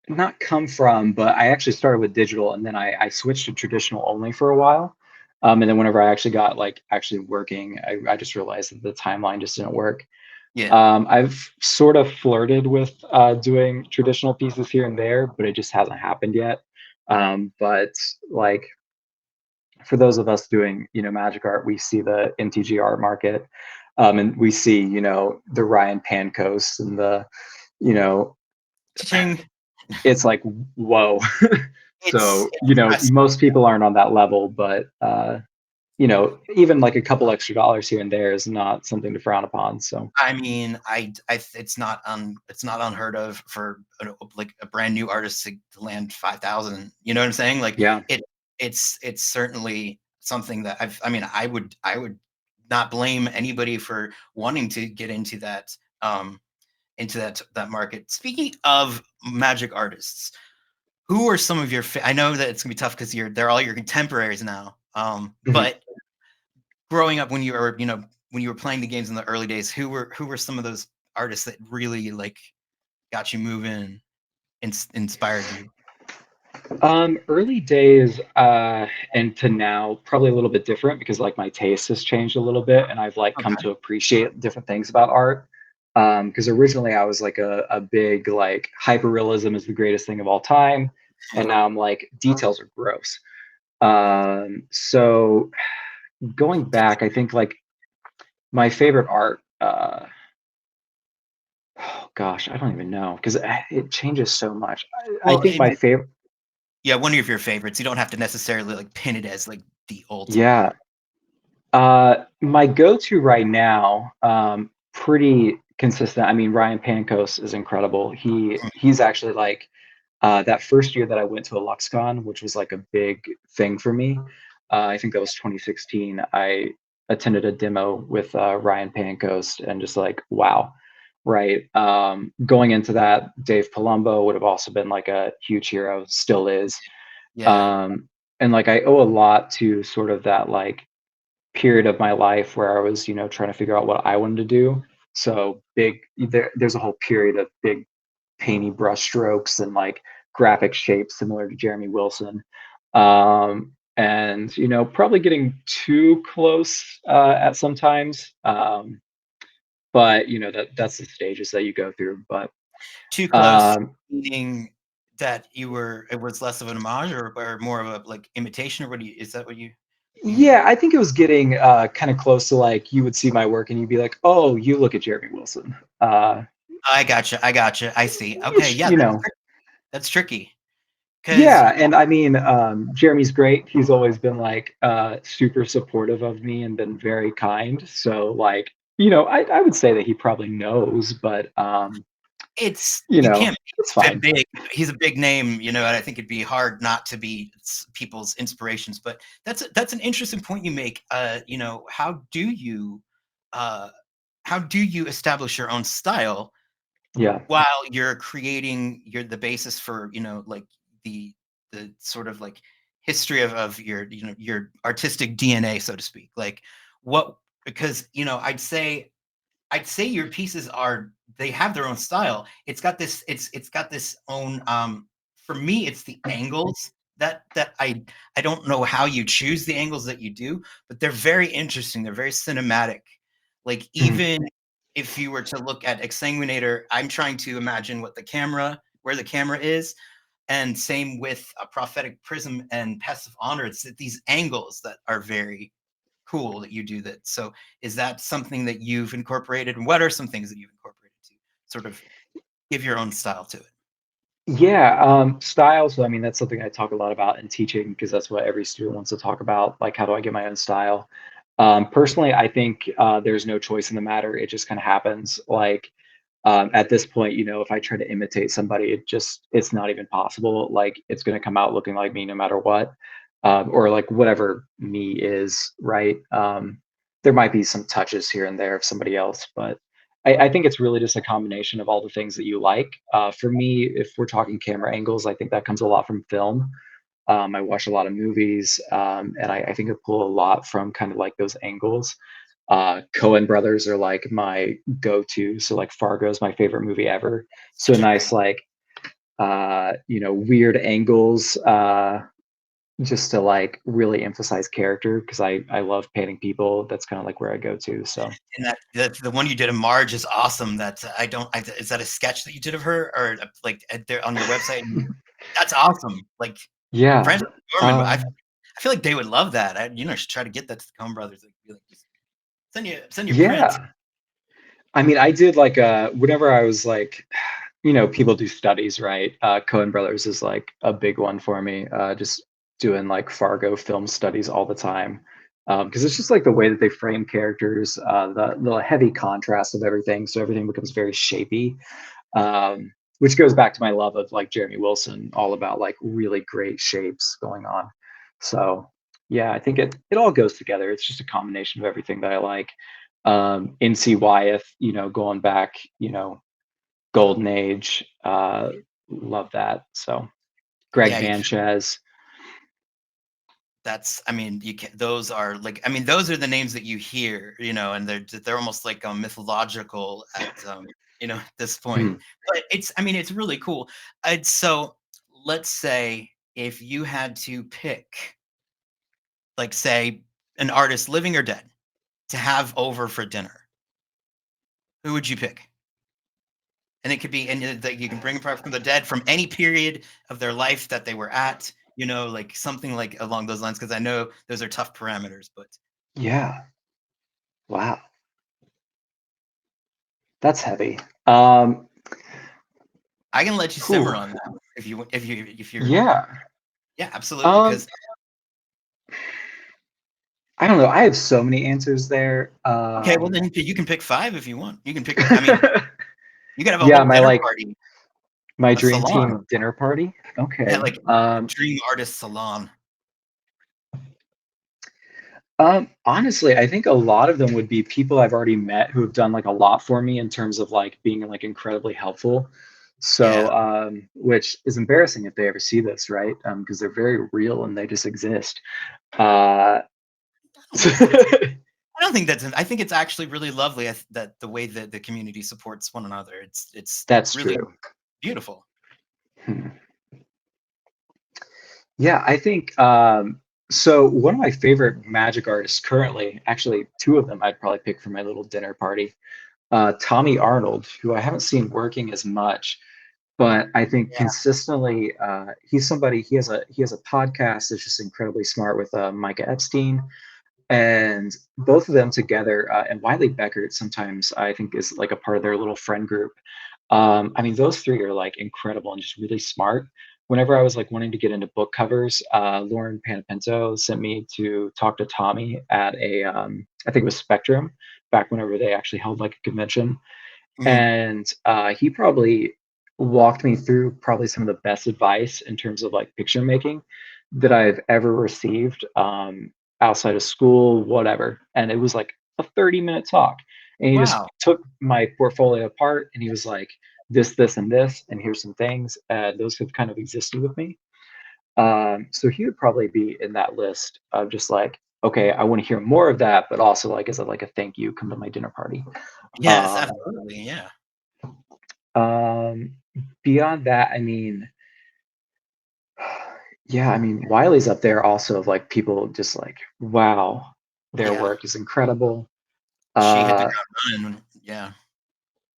not come from, but I actually started with digital and then I switched to traditional only for a while. And then whenever I actually got like actually working, I just realized that the timeline just didn't work. Yeah. I've sort of flirted with doing traditional pieces here and there, but it just hasn't happened yet. But like for those of us doing, magic art, we see the MTG art market, and we see, the Ryan Pancos and you know, Ching. it's like, whoa. It's So, impressive. most people aren't on that level, but even like a couple extra dollars here and there is not something to frown upon. So, I mean, it's not unheard of for like a brand new artist to land 5,000. You know what I'm saying? Like yeah. it, it's certainly something that I mean, I would not blame anybody for wanting to get um, into that market. Speaking of magic artists, who are some of your? I know that it's gonna be tough because they're all your contemporaries now. Mhm. But growing up when you were, when you were playing the games in the early days, who were some of those artists that really like got you moving, inspired you? Early days, and to now, probably a little bit different because like my taste has changed a little bit, and I've like come Okay. to appreciate different things about art. Because originally I was like a big like hyperrealism is the greatest thing of all time, and now I'm like details are gross. So going back, I think like my favorite art. Oh gosh, I don't even know because it changes so much. I Well, think my favorite. yeah, one of your favorites. You don't have to necessarily like pin it as like the ultimate. Yeah. My go-to right now, pretty consistent. I mean, Ryan Pancos is incredible. He's actually like that first year that I went to a LuxCon, which was like a big thing for me. I think that was 2016. I attended a demo with Ryan Pancos and just like, wow, right. Going into that, Dave Palumbo would have also been like a huge hero, still is. Yeah. Um, and like I owe a lot to sort of that like period of my life where I was, trying to figure out what I wanted to do. So there's a whole period of big painty brush strokes and like graphic shapes similar to Jeremy Wilson. And probably getting too close at sometimes. But that's the stages that you go through. But Too close, um, meaning that it was less of an homage or more of a like imitation, or is that what you mean? yeah, I think it was getting kind of close to like you would see my work and you'd be like, oh, you look at Jeremy Wilson. I gotcha. I gotcha. I see. Okay. Which Yeah, that's tricky because Yeah, and I mean, Jeremy's great. He's always been like super supportive of me and been very kind. So like, I would say that he probably knows, but it's you can't it's be fine. big. He's a big name, and I think it'd be hard not to be people's inspirations. But that's an interesting point you make. Uh, how do you establish your own style Yeah. while you're creating the basis for like the sort of like history of your your artistic DNA, so to speak. Like what because I'd say your pieces are they have their own style. It's got this own for me it's the angles that I don't know how you choose the angles that you do, but they're very interesting. They're very cinematic. Like Mhm. even if you were to look at Exsanguinator, I'm trying to imagine where the camera is, and same with a prophetic prism and passive honor. It's that these angles that are very cool that you do that. So is that something that you've incorporated? And what are some things that you've incorporated to sort of give your own style to it? Yeah, style. So I mean, that's something I talk a lot about in teaching because that's what every student wants to talk about. Like, how do I get my own style? Personally, I think there's no choice in the matter. It just kind of happens. Like at this point, if I try to imitate somebody, it's not even possible. Like it's going to come out looking like me no matter what, or like whatever me is, right? There might be some touches here and there of somebody else, but I think it's really just a combination of all the things that you like. For me, if we're talking camera angles, I think that comes a lot from film. I watch a lot of movies, and I think I pull a lot from kind of like those angles. Coen brothers are like my go-to. So like Fargo is my favorite movie ever. So nice, like weird angles, just to like really emphasize character because I love painting people. That's kind of like where I go to. So And the one you did of Marge is awesome. Is that a sketch that you did of her, or like there on your website? That's awesome. Like yeah. Francis Dorman, I Um, feel like they would love that. Should try to get that to the Coen Brothers. Like, be like, just send your print. yeah. I mean, I did like whenever I was like, people do studies, right? Coen Brothers is like a big one for me. Just doing like Fargo film studies all the time. Because it's just like the way that they frame characters, the heavy contrast of everything, so everything becomes very shapy. Which goes back to my love of like Jeremy Wilson, all about like really great shapes going on. So yeah, I think it all goes together. It's just a combination of everything that I like. NC Wyeth, going back, Golden Age, love that. So Greg Yeah, Sanchez. I mean, you can those are like, I mean, those are the names that you hear, and they're almost like mythological at at this point. Mhm. But I mean, it's really cool. So let's say if you had to pick, like, say, an artist, living or dead, to have over for dinner, who would you pick? And it could be, and that you can bring them from the dead from any period of their life that they were at, like something like along those lines, because I know those are tough parameters, but Yeah. Wow. That's heavy. Um, I can let you whew. simmer on that if you're Yeah. yeah, absolutely. Um, Because I don't know. I have so many answers there. okay, well then you can pick five if you want. You can pick. I mean, you could have a Yeah, whole my dinner like party, my a dream salon, team dinner party. yeah, Okay. like a dream artist salon. Honestly, I think a lot of them would be people I've already met who have done like a lot for me in terms of like being like incredibly helpful. So, Yeah, which is embarrassing if they ever see this, right? Because they're very real and they just exist. Uh, I don't think that it's. I don't think that's. I think it's actually really lovely that the way that the community supports one another. It's that's really true. beautiful. Hmm. Yeah, I think so. One of my favorite magic artists currently, actually, two of them I'd probably pick for my little dinner party. Tommy Arnold, who I haven't seen working as much, but I think Yeah. consistently he's somebody. He has a podcast that's just incredibly smart with Micah Epstein, and both of them together, and Wiley Beckert sometimes I think is like a part of their little friend group. I mean, those three are like incredible and just really smart. Whenever I was like wanting to get into book covers, Lauren Panapinto sent me to talk to Tommy at I think it was Spectrum, back whenever they actually held like a convention. Mhm. And he probably walked me through probably some of the best advice in terms of like picture making that I've ever received, outside of school, whatever. And it was like a 30-minute talk. And he just Wow. took my portfolio apart and he was like, this, and this, and here's some things. And those have kind of existed with me. So he would probably be in that list of just like, okay, I want to hear more of that, but also like as like a thank you, come to my dinner party. Yes, Um, absolutely. Yeah. Um, Beyond that, I mean, yeah, I mean, Wiley's up there also of like people just like, wow, their Yeah. work is incredible. She hit the Uh, ground running. Yeah.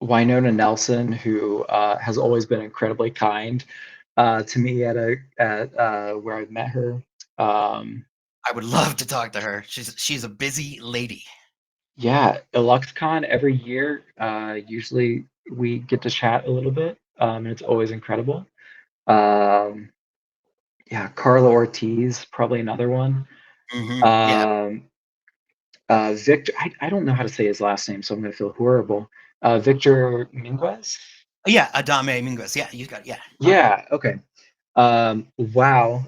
Winona Nelson, who has always been incredibly kind to me at where I've met her. Um, I would love to talk to her. She's a busy lady. yeah, EluxCon every year. Usually we get to chat a little bit, and it's always incredible. Um, yeah, Carla Ortiz, probably another one. Yeah. Um, Victor, I don't know how to say his last name, so I'm going to feel horrible. Victor Minguez? Yeah, Adame Minguez. Yeah, you got yeah. Yeah, okay. Wow.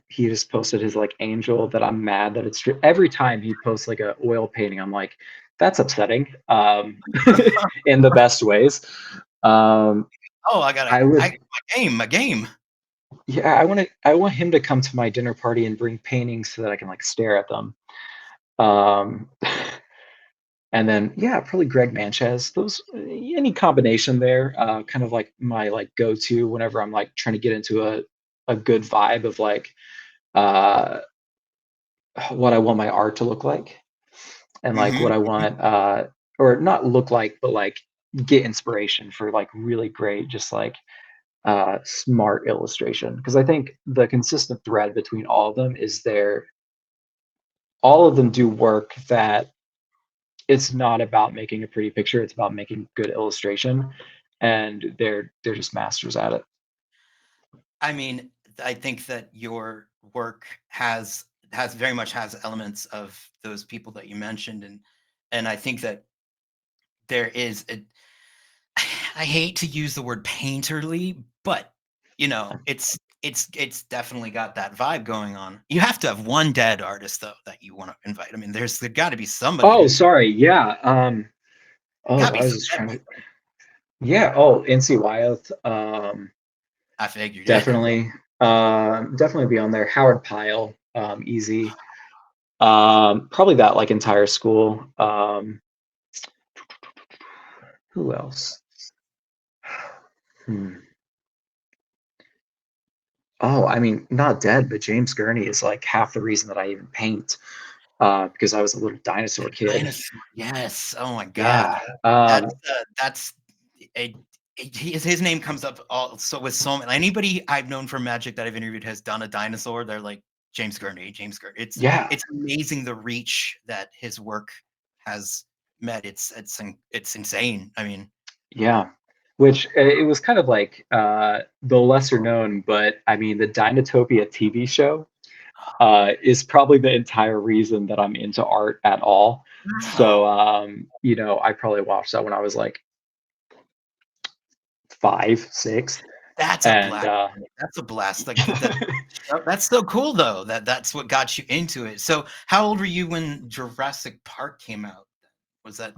He just posted his like angel that I'm mad that it's true. Every time he posts like a oil painting, I'm like, that's upsetting. In the best ways. Um, Oh, I got I would, my game. yeah, I want him to come to my dinner party and bring paintings so that I can like stare at them. Um, And then yeah, probably Greg Manches. Those any combination there, kind of like my like go-to whenever I'm like trying to get into a good vibe of like uh what I want my art to look like and like Hmm. what I want or not look like, but like get inspiration for like really great just like smart illustration. Because I think the consistent thread between all of them is there all of them do work that it's not about making a pretty picture, it's about making good illustration, and they're just masters at it. I mean, I think that your work has very much has elements of those people that you mentioned, and I think that there is a I hate to use the word painterly, but it's definitely got that vibe going on. You have to have one dead artist though that you want to invite. I mean, there's got to be somebody Oh, who's sorry. Yeah. got to Oh, be I was some just dead trying one. to. Yeah. Oh, NC Wyeth. I figured, yeah. Definitely. Definitely be on there. Howard Pyle. Easy. Probably that like entire school. Who else? Hmm. Oh, I mean, not dead, but James Gurney is like half the reason that I even paint. Because I was a little dinosaur kid. Dinosaur, yes. Oh my God, Yeah. that's a his name comes up also with so many. Anybody I've known from Magic that I've interviewed has done a dinosaur. They're like James Gurney, James Gurney. Yeah. It's amazing the reach that his work has met. It's insane. I mean, Yeah. Which it was kind of like the lesser known, but I mean, the Dinotopia TV show is probably the entire reason that I'm into art at all. wow, So, I probably watched that when I was like 5, 6. that's a And blast. That's a blast. Like that's so cool though. That's what got you into it. So how old were you when Jurassic Park came out? Was that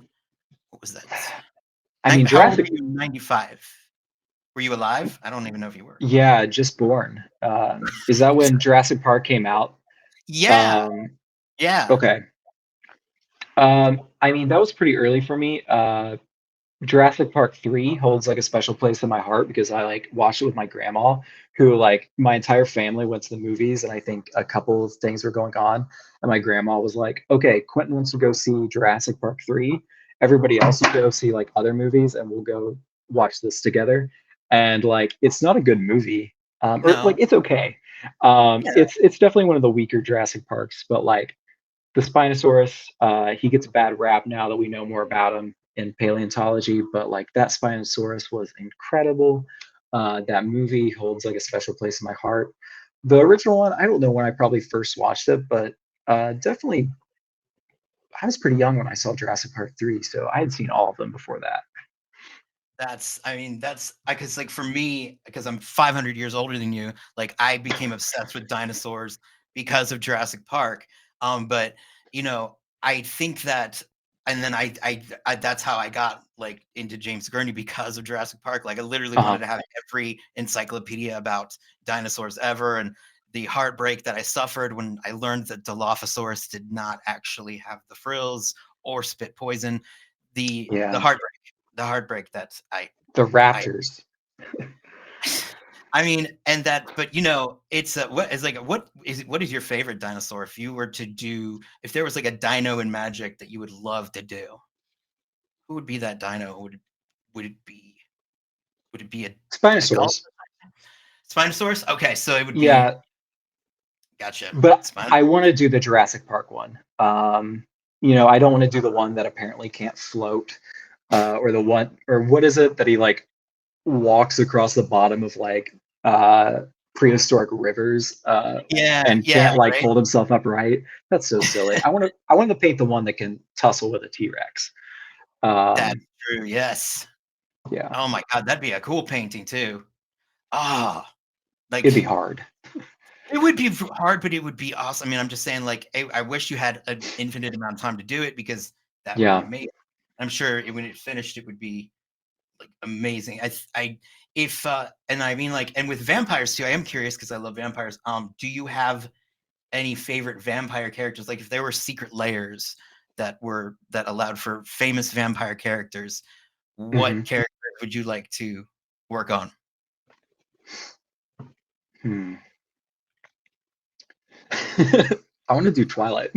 what was that? I mean, How old were Jurassic, you in 95? Were you alive? I don't even know if you were. yeah, just born. Is that when Jurassic Park came out? Yeah, Um, yeah. okay. I mean, that was pretty early for me. Jurassic Park 3 holds like a special place in my heart because I like watched it with my grandma, who like my entire family went to the movies, and I think a couple of things were going on. And my grandma was like, okay, Quentin wants to go see Jurassic Park 3. Everybody else will go see like other movies and we'll go watch this together. And like it's not a good movie. Or like No. it's okay. Yeah, It's definitely one of the weaker Jurassic Parks, but like the Spinosaurus, he gets a bad rap now that we know more about him in paleontology, but like that Spinosaurus was incredible. That movie holds like a special place in my heart. The original one, I don't know when I probably first watched it, but definitely I was pretty young when I saw Jurassic Park 3, so I had seen all of them before that. I mean, that's because like for me, because I'm 500 years older than you, like I became obsessed with dinosaurs because of Jurassic Park. But I think that, and then I that's how I got like into James Gurney because of Jurassic Park. Like I literally wanted Uh-huh. to have every encyclopedia about dinosaurs ever, and the heartbreak that I suffered when I learned that Dilophosaurus did not actually have the frills or spit poison. The Yeah. heartbreak that The I Raptors. I mean, and that, but it's what is like what is your favorite dinosaur? If you were to do, if there was like a dino in Magic that you would love to do, who would be that dino? Would it be a golf Spinosaurus. Spinosaurus? Okay, so it would be Yeah, gotcha. but Spinosaurus. I want to do the Jurassic Park one. I don't want to do the one that apparently can't float, or the one, or what is it that he like walks across the bottom of like uh, prehistoric rivers Yeah, and yeah, can't like right. hold himself upright. That's so silly. I want to paint the one that can tussle with a T Rex. That's Um, true. Yes. yeah, Oh my God, that'd be a cool painting too. Ah, it'd be like hard. it would be hard, but it would be awesome. I mean, I'm just saying, like, I wish you had an infinite amount of time to do it because that would be Yeah. amazing. I'm sure when it finished, it would be like amazing. If and I mean like, and with vampires too. I am curious because I love vampires. Do you have any favorite vampire characters? Like, if there were secret layers, that allowed for famous vampire characters, what Hmm. character would you like to work on? Hmm. I want to do Twilight.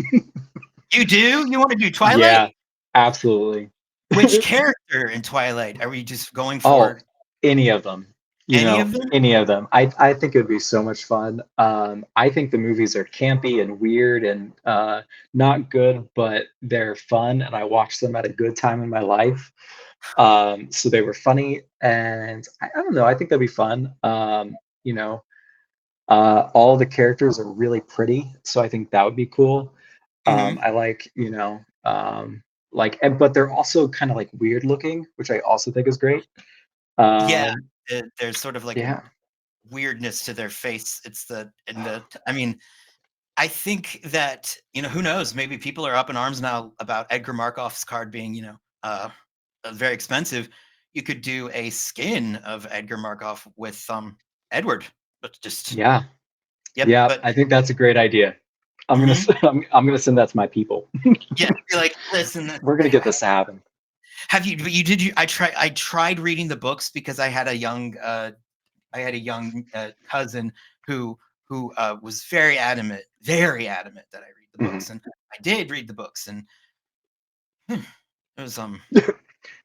You do? You want to do Twilight? Yeah, absolutely. Which character in Twilight are we just going Oh, for? any of them. Any of them? Any of them. I think it would be so much fun. I think the movies are campy and weird and not good, but they're fun, and I watched them at a good time in my life. So they were funny, and I don't know. I think that'd be fun. You know, all the characters are really pretty, so I think that would be cool. Hmm. I like, but they're also kind of like weird looking, which I also think is great. Yeah, Um, there's sort of like a yeah, weirdness to their face. It's the and the I mean, I think that, who knows, maybe people are up in arms now about Edgar Markov's card being, very expensive. You could do a skin of Edgar Markov with Edward, but just yeah, yep, yeah. but I think that's a great idea. mhm. I'm gonna send that to my people. Yeah, be like, listen, We're gonna get this to happen. have you but you did you I tried reading the books because I had a young cousin who was very adamant that I read the Mhm. books, and I did read the books, and it was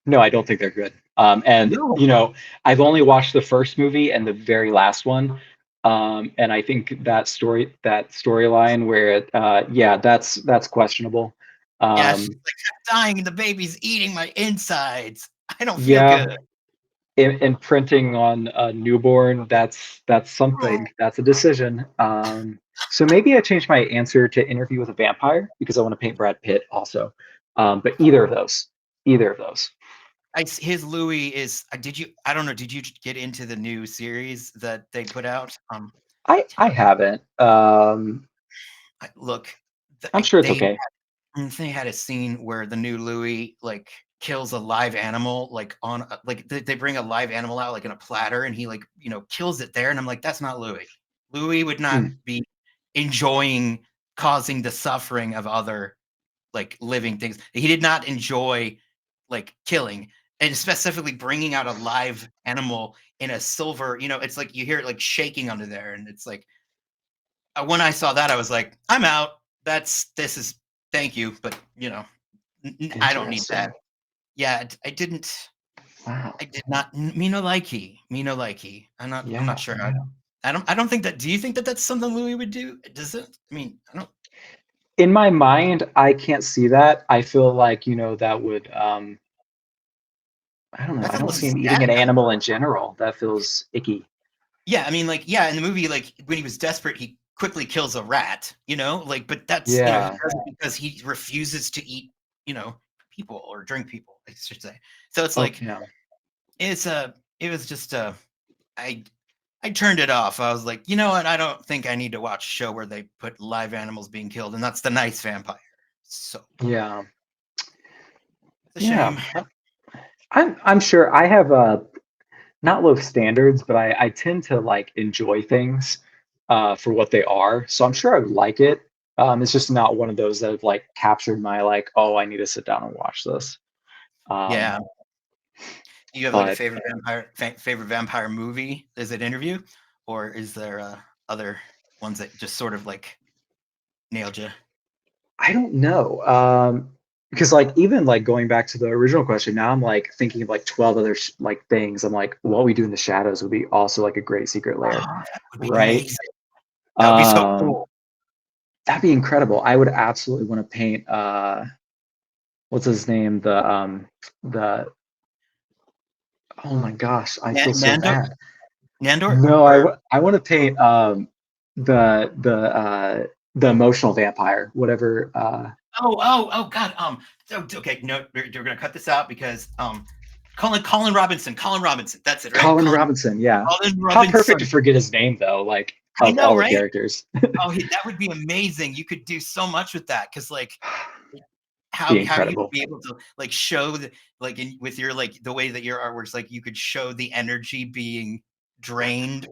No, I don't think they're good. And no, I've only watched the first movie and the very last one. And I think that storyline where yeah, that's questionable. yeah, she's Um, like, I'm dying, and the baby's eating my insides. I don't feel yeah, good. imprinting on a newborn, that's something. That's a decision. So maybe I changed my answer to Interview with a Vampire because I want to paint Brad Pitt also. But either of those. His Louis is. Did you? I don't know. Did you get into the new series that they put out? I haven't. Look, I'm sure it's they okay. they had a scene where the new Louis like kills a live animal, like they bring a live animal out like in a platter, and he like kills it there, and I'm like, that's not Louis. Louis would not Hmm. be enjoying causing the suffering of other like living things. He did not enjoy like killing, and specifically bringing out a live animal in a silver. It's like you hear it like shaking under there, and it's like when I saw that, I was like, I'm out. This is thank you, but I don't need that. Interesting. Yeah, I didn't. Wow. I did not. Me no likey. Me no likey. I'm not Yeah. sure. I don't think that. Do you think that that's something Louis would do? Does it? I mean, I don't. In my mind, I can't see that. I feel like, that would I don't know. That's I a don't little see him sad. eating an animal in general. That feels icky. Yeah, I mean, like, yeah, in the movie, like when he was desperate, he quickly kills a rat. Like, but that's he Yeah. does it because he refuses to eat, you know, people or drink people, I should say. So it's Oh, like yeah. it was just I I turned it off. I was like, you know what? I don't think I need to watch a show where they put live animals being killed, and that's the nice vampire. So Yeah. it's a Yeah. shame. I'm sure I have not low standards, but I tend to like enjoy things for what they are. So I'm sure I would like it. It's just not one of those that have like captured my like, oh, I need to sit down and watch this. Um, Yeah. Do you have like a but favorite vampire movie? Is it Interview, or is there other ones that just sort of like nailed you? I don't know. Because like even like going back to the original question, now I'm like thinking of like 12 other like things. I'm like, what we do in the shadows would be also like a great secret lair, Oh, that would be right? amazing. That would be so Um, cool. that'd be incredible. I would absolutely want to paint what's his name? The oh my gosh, I feel so Nandor, bad. Nandor, No, or I want to paint the the emotional vampire, whatever oh God. Okay, no, we're gonna cut this out because Colin Robinson. Colin Robinson. That's it, right? Colin Colin Robinson, yeah. Colin How perfect to Robinson. forget his name though, like I of know, all the right? characters. Oh, that would be amazing. You could do so much with that because like Be how you would incredible. be able to like show the like with your like the way that your artworks like you could show the energy being drained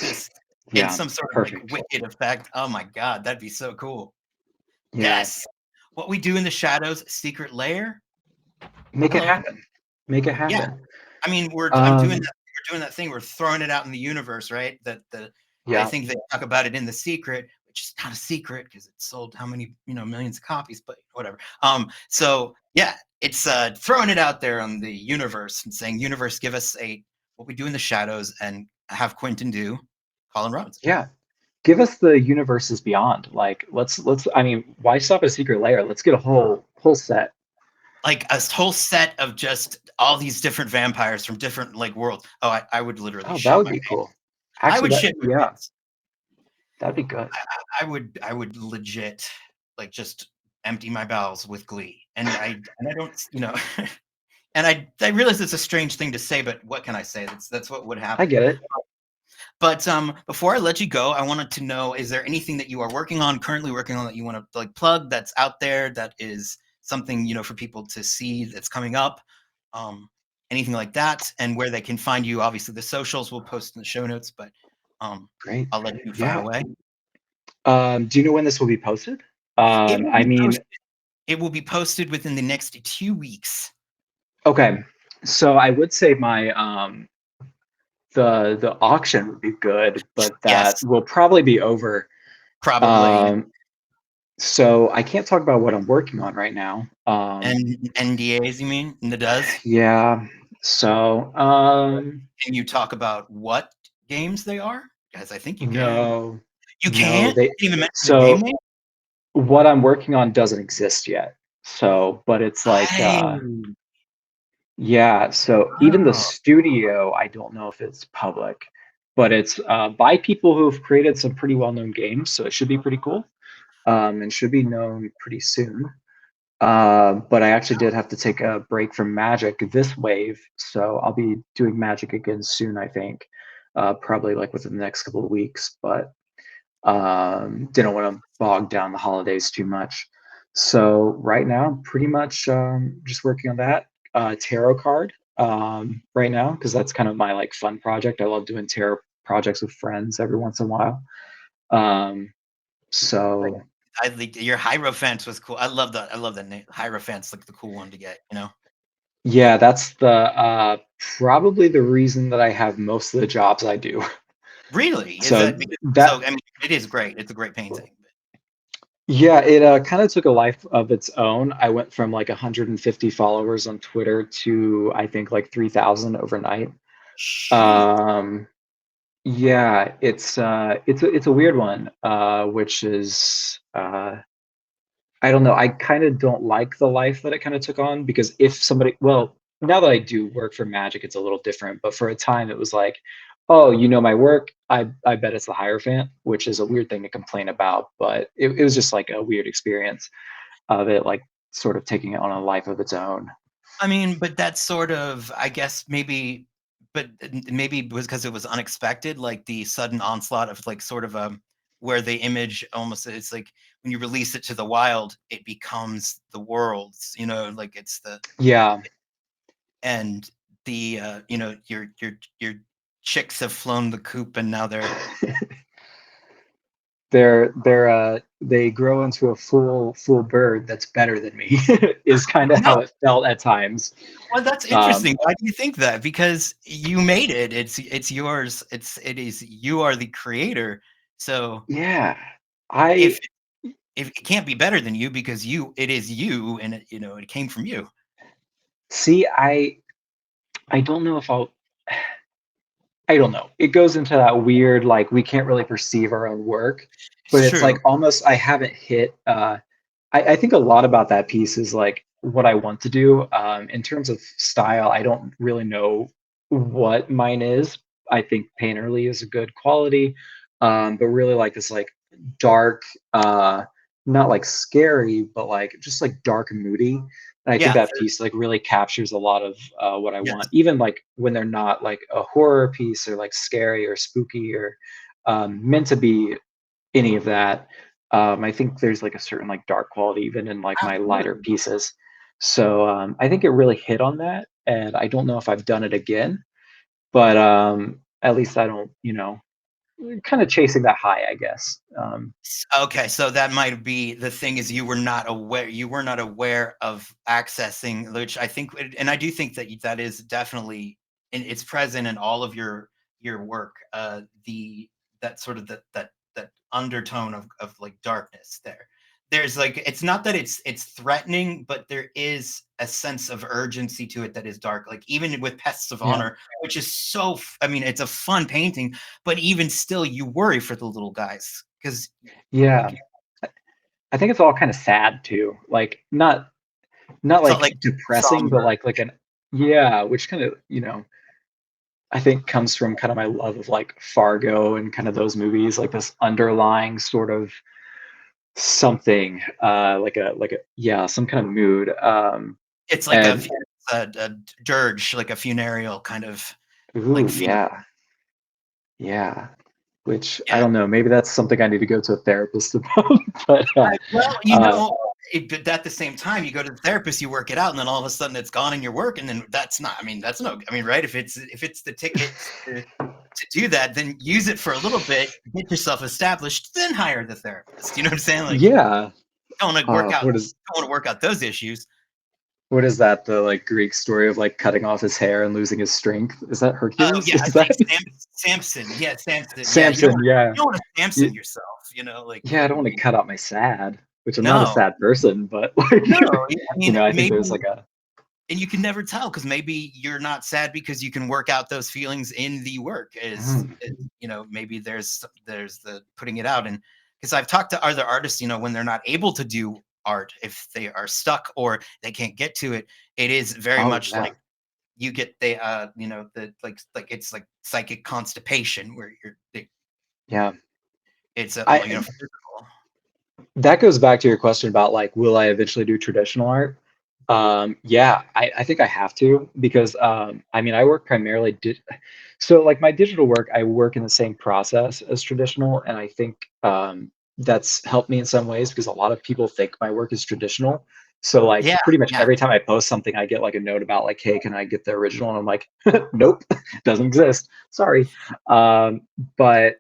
just in Yeah, some sort of like perfect. wicked effect. Oh my god, that'd be so cool. Yeah. Yes. What We Do in the Shadows Secret Lair. Make it Hello. happen. Make it Yeah. happen. I mean, Um, we're doing that thing. We're throwing it out in the universe, right? I yeah, think they talk about it in The Secret, which is not a secret because it sold how many millions of copies, but whatever. So yeah, it's throwing it out there on the universe and saying, universe, give us a What We Do in the Shadows, and have Quintin do Colin Robinson. yeah. Give us the universes beyond. Like, let's. I mean, why stop at Secret Layer? Let's get a whole set. Like a whole set of just all these different vampires from different like worlds. Oh, I would literally Oh, that shit would my be pants. cool. I Actually, would that shit my yeah, pants. that'd be good. I would legit like just empty my bowels with glee. And I don't, and I realize it's a strange thing to say, but what can I say? That's what would I happen. get it. But before I let you go, I wanted to know, is there anything that you are currently working on, that you want to like plug, that's out there, that is something, for people to see, that's coming up? Um, Anything like that, and where they can find you. Obviously the socials we'll post in the show notes, but Great. I'll let you fire Yeah. away. Do you know when this will be posted? It will I be mean, posted. It will be posted within the next 2 weeks. okay. So I would say my the auction would be good, but that Yes, will probably be over. probably. Um, so I can't talk about what I'm working on right now. And NDAs, you mean? And it does? Yeah. So Can you talk about what games they are? Because I think you can. no, You no, can't? they You even mention the game so name? what I'm working on doesn't exist yet. So, but it's like I yeah, so even the wow. studio, I don't know if it's public, but it's by people who've created some pretty well-known games, so it should be pretty cool. And should be known pretty soon. But I actually did have to take a break from Magic this wave, so I'll be doing Magic again soon, I think. Probably like within the next couple of weeks, but didn't want to bog down the holidays too much. So right now, I'm pretty much just working on that tarot card right now because that's kind of my like fun project. I love doing tarot projects with friends every once in a while. Um, Like, so your Hierophant was cool. I love that. I love that name. Hierophant's like the cool one to get. yeah, that's the probably the reason that I have most of the jobs I do. Really? Is So that because, that I mean, it is great. It's a great painting. yeah, it kind of took a life of its own. I went from like 150 followers on Twitter to I think like 3,000 overnight. Shoot. Um, yeah, it's a weird one, which is I don't know. I kind of don't like the life that it kind of took on because if somebody, well, now that I do work for Magic, it's a little different. But for a time, it was like, oh, you know my work. I bet it's the Hierophant, which is a weird thing to complain about. But it was just like a weird experience of it, like sort of taking it on a life of its own. I mean, but that's sort of, I guess, maybe, but maybe it was because it was unexpected, like the sudden onslaught of like sort of where the image almost, it's like when you release it to the wild, it becomes the world's, like it's the, Yeah, and the your chicks have flown the coop, and now they're they grow into a full bird that's better than me is kind of no. how it felt at times. Well, that's Um, interesting. Why do you think that? Because you made it. It's yours. It is you are the creator. So yeah, if I if it can't be better than you, because it is you, and it came from you. see. I don't know if I don't know. It goes into that weird like we can't really perceive our own work, but It's it's true. like almost I haven't hit. I think a lot about that piece is like what I want to do. In terms of style, I don't really know what mine is. I think Painterly is a good quality, but really like this like dark, not like scary, but like just like dark and moody. And I think Yeah. that piece like really captures a lot of what I Yes. want, even like when they're not like a horror piece or like scary or spooky or meant to be any of that. I think there's like a certain like dark quality even in like my lighter Absolutely. pieces. So I think it really hit on that, and I don't know if I've done it again, but at least I don't, kind of chasing that high, I guess. Okay, so that might be the thing is you were not aware of accessing, which I think, and I do think that that is definitely, and it's present in all of your work. The that sort of that undertone of like darkness there. There's like it's not that it's threatening, but there is a sense of urgency to it that is dark. Like even with Pests of Yeah. Honor, which is so, I mean, it's a fun painting, but even still, you worry for the little guys because Yeah. like I think it's all kind of sad too. Like not it's not like like depressing, but somber. like an yeah, which kind of, I think comes from kind of my love of like Fargo and kind of those movies, like this underlying sort of something, like a yeah, some kind of mood. It's like And a dirge, like a funereal kind of like ooh, feel. yeah, yeah. Which I Yeah. don't know, maybe that's something I need to go to a therapist about. But Well, uh, but at the same time, you go to the therapist, you work it out, and then all of a sudden it's gone in your work, and then that's not. I mean, that's no. I mean, right? If it's the ticket to do that, then use it for a little bit, get yourself established, then hire the therapist. You know what I'm saying? Like, yeah. don't want to work out those issues. What is that? The like Greek story of like cutting off his hair and losing his strength? Is that Oh Hercules? yeah, I Is think that Samson. Yeah, Samson. Yeah, Samson? Yeah. you don't want to Samson Y- yourself. Like Yeah, I don't want to cut out my sad, which I'm not a no, sad person, but like, no. I mean, I think maybe, there's like a and you can never tell because maybe you're not sad because you can work out those feelings in the work. mm, Maybe there's the putting it out, and because I've talked to other artists, when they're not able to do art, if they are stuck or they can't get to it, it is very oh much yeah, like you get the like it's like psychic constipation where yeah. it's a I physical. That goes back to your question about like, will I eventually do traditional art? Yeah, I think I have to because I mean, I work primarily so like my digital work, I work in the same process as traditional, and I think that's helped me in some ways because a lot of people think my work is traditional. So like Yeah, pretty much yeah. every time I post something, I get like a note about like, hey, can I get the original? And I'm like, nope, doesn't exist. Sorry. But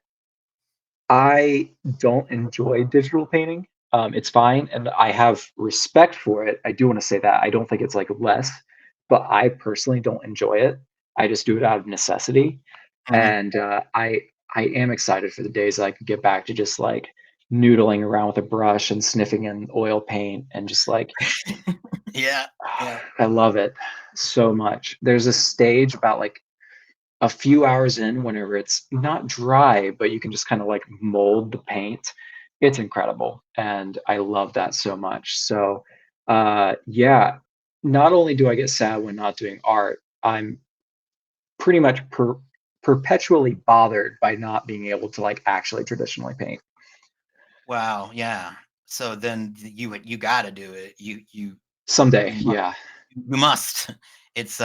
I don't enjoy digital painting. It's fine, and I have respect for it. I do want to say that I don't think it's like less, but I personally don't enjoy it. I just do it out of necessity, Mhm. and I am excited for the days that I can get back to just like noodling around with a brush and sniffing in oil paint and just like Yeah, yeah. I love it so much. There's a stage about like a few hours in whenever it's not dry, but you can just kind of like mold the paint. It's incredible. And I love that so much. So, yeah, not only do I get sad when not doing art, I'm pretty much perpetually bothered by not being able to like actually traditionally paint. Wow, yeah. So then you gotta do it. Someday, You must. yeah. You must. It's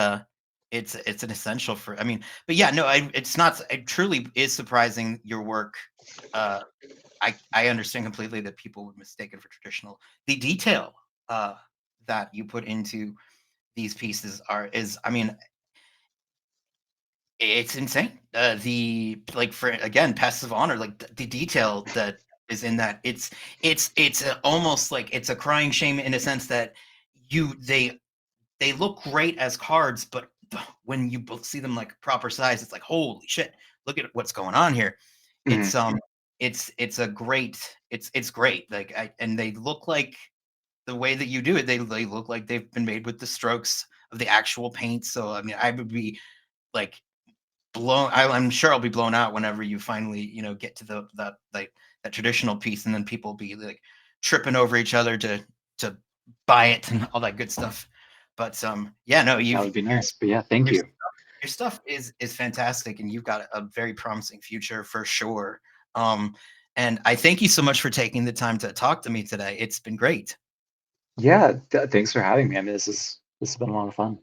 it's an essential for. I mean, but yeah, no, it's not. It truly is surprising your work. Uh, I understand completely that people would mistake it for traditional. The detail uh that you put into these pieces is, I mean, it's insane. The like for again, Pests of Honor, like the detail that is in that. It's almost like it's a crying shame in a sense that you they look great as cards, but when you both see them like proper size, it's like holy shit! Look at what's going on here. Mhm. It's it's a great it's great. Like and they look like the way that you do it. They look like they've been made with the strokes of the actual paint. So I mean, I would be like I'm sure I'll be blown out whenever you finally get to the like that traditional piece, and then people be like tripping over each other to buy it and all that good stuff. But yeah, no, That would be nice. But yeah, thank your you. your stuff is fantastic, and you've got a very promising future for sure. And I thank you so much for taking the time to talk to me today. It's been great. Yeah, thanks for having me. I mean, this has been a lot of fun.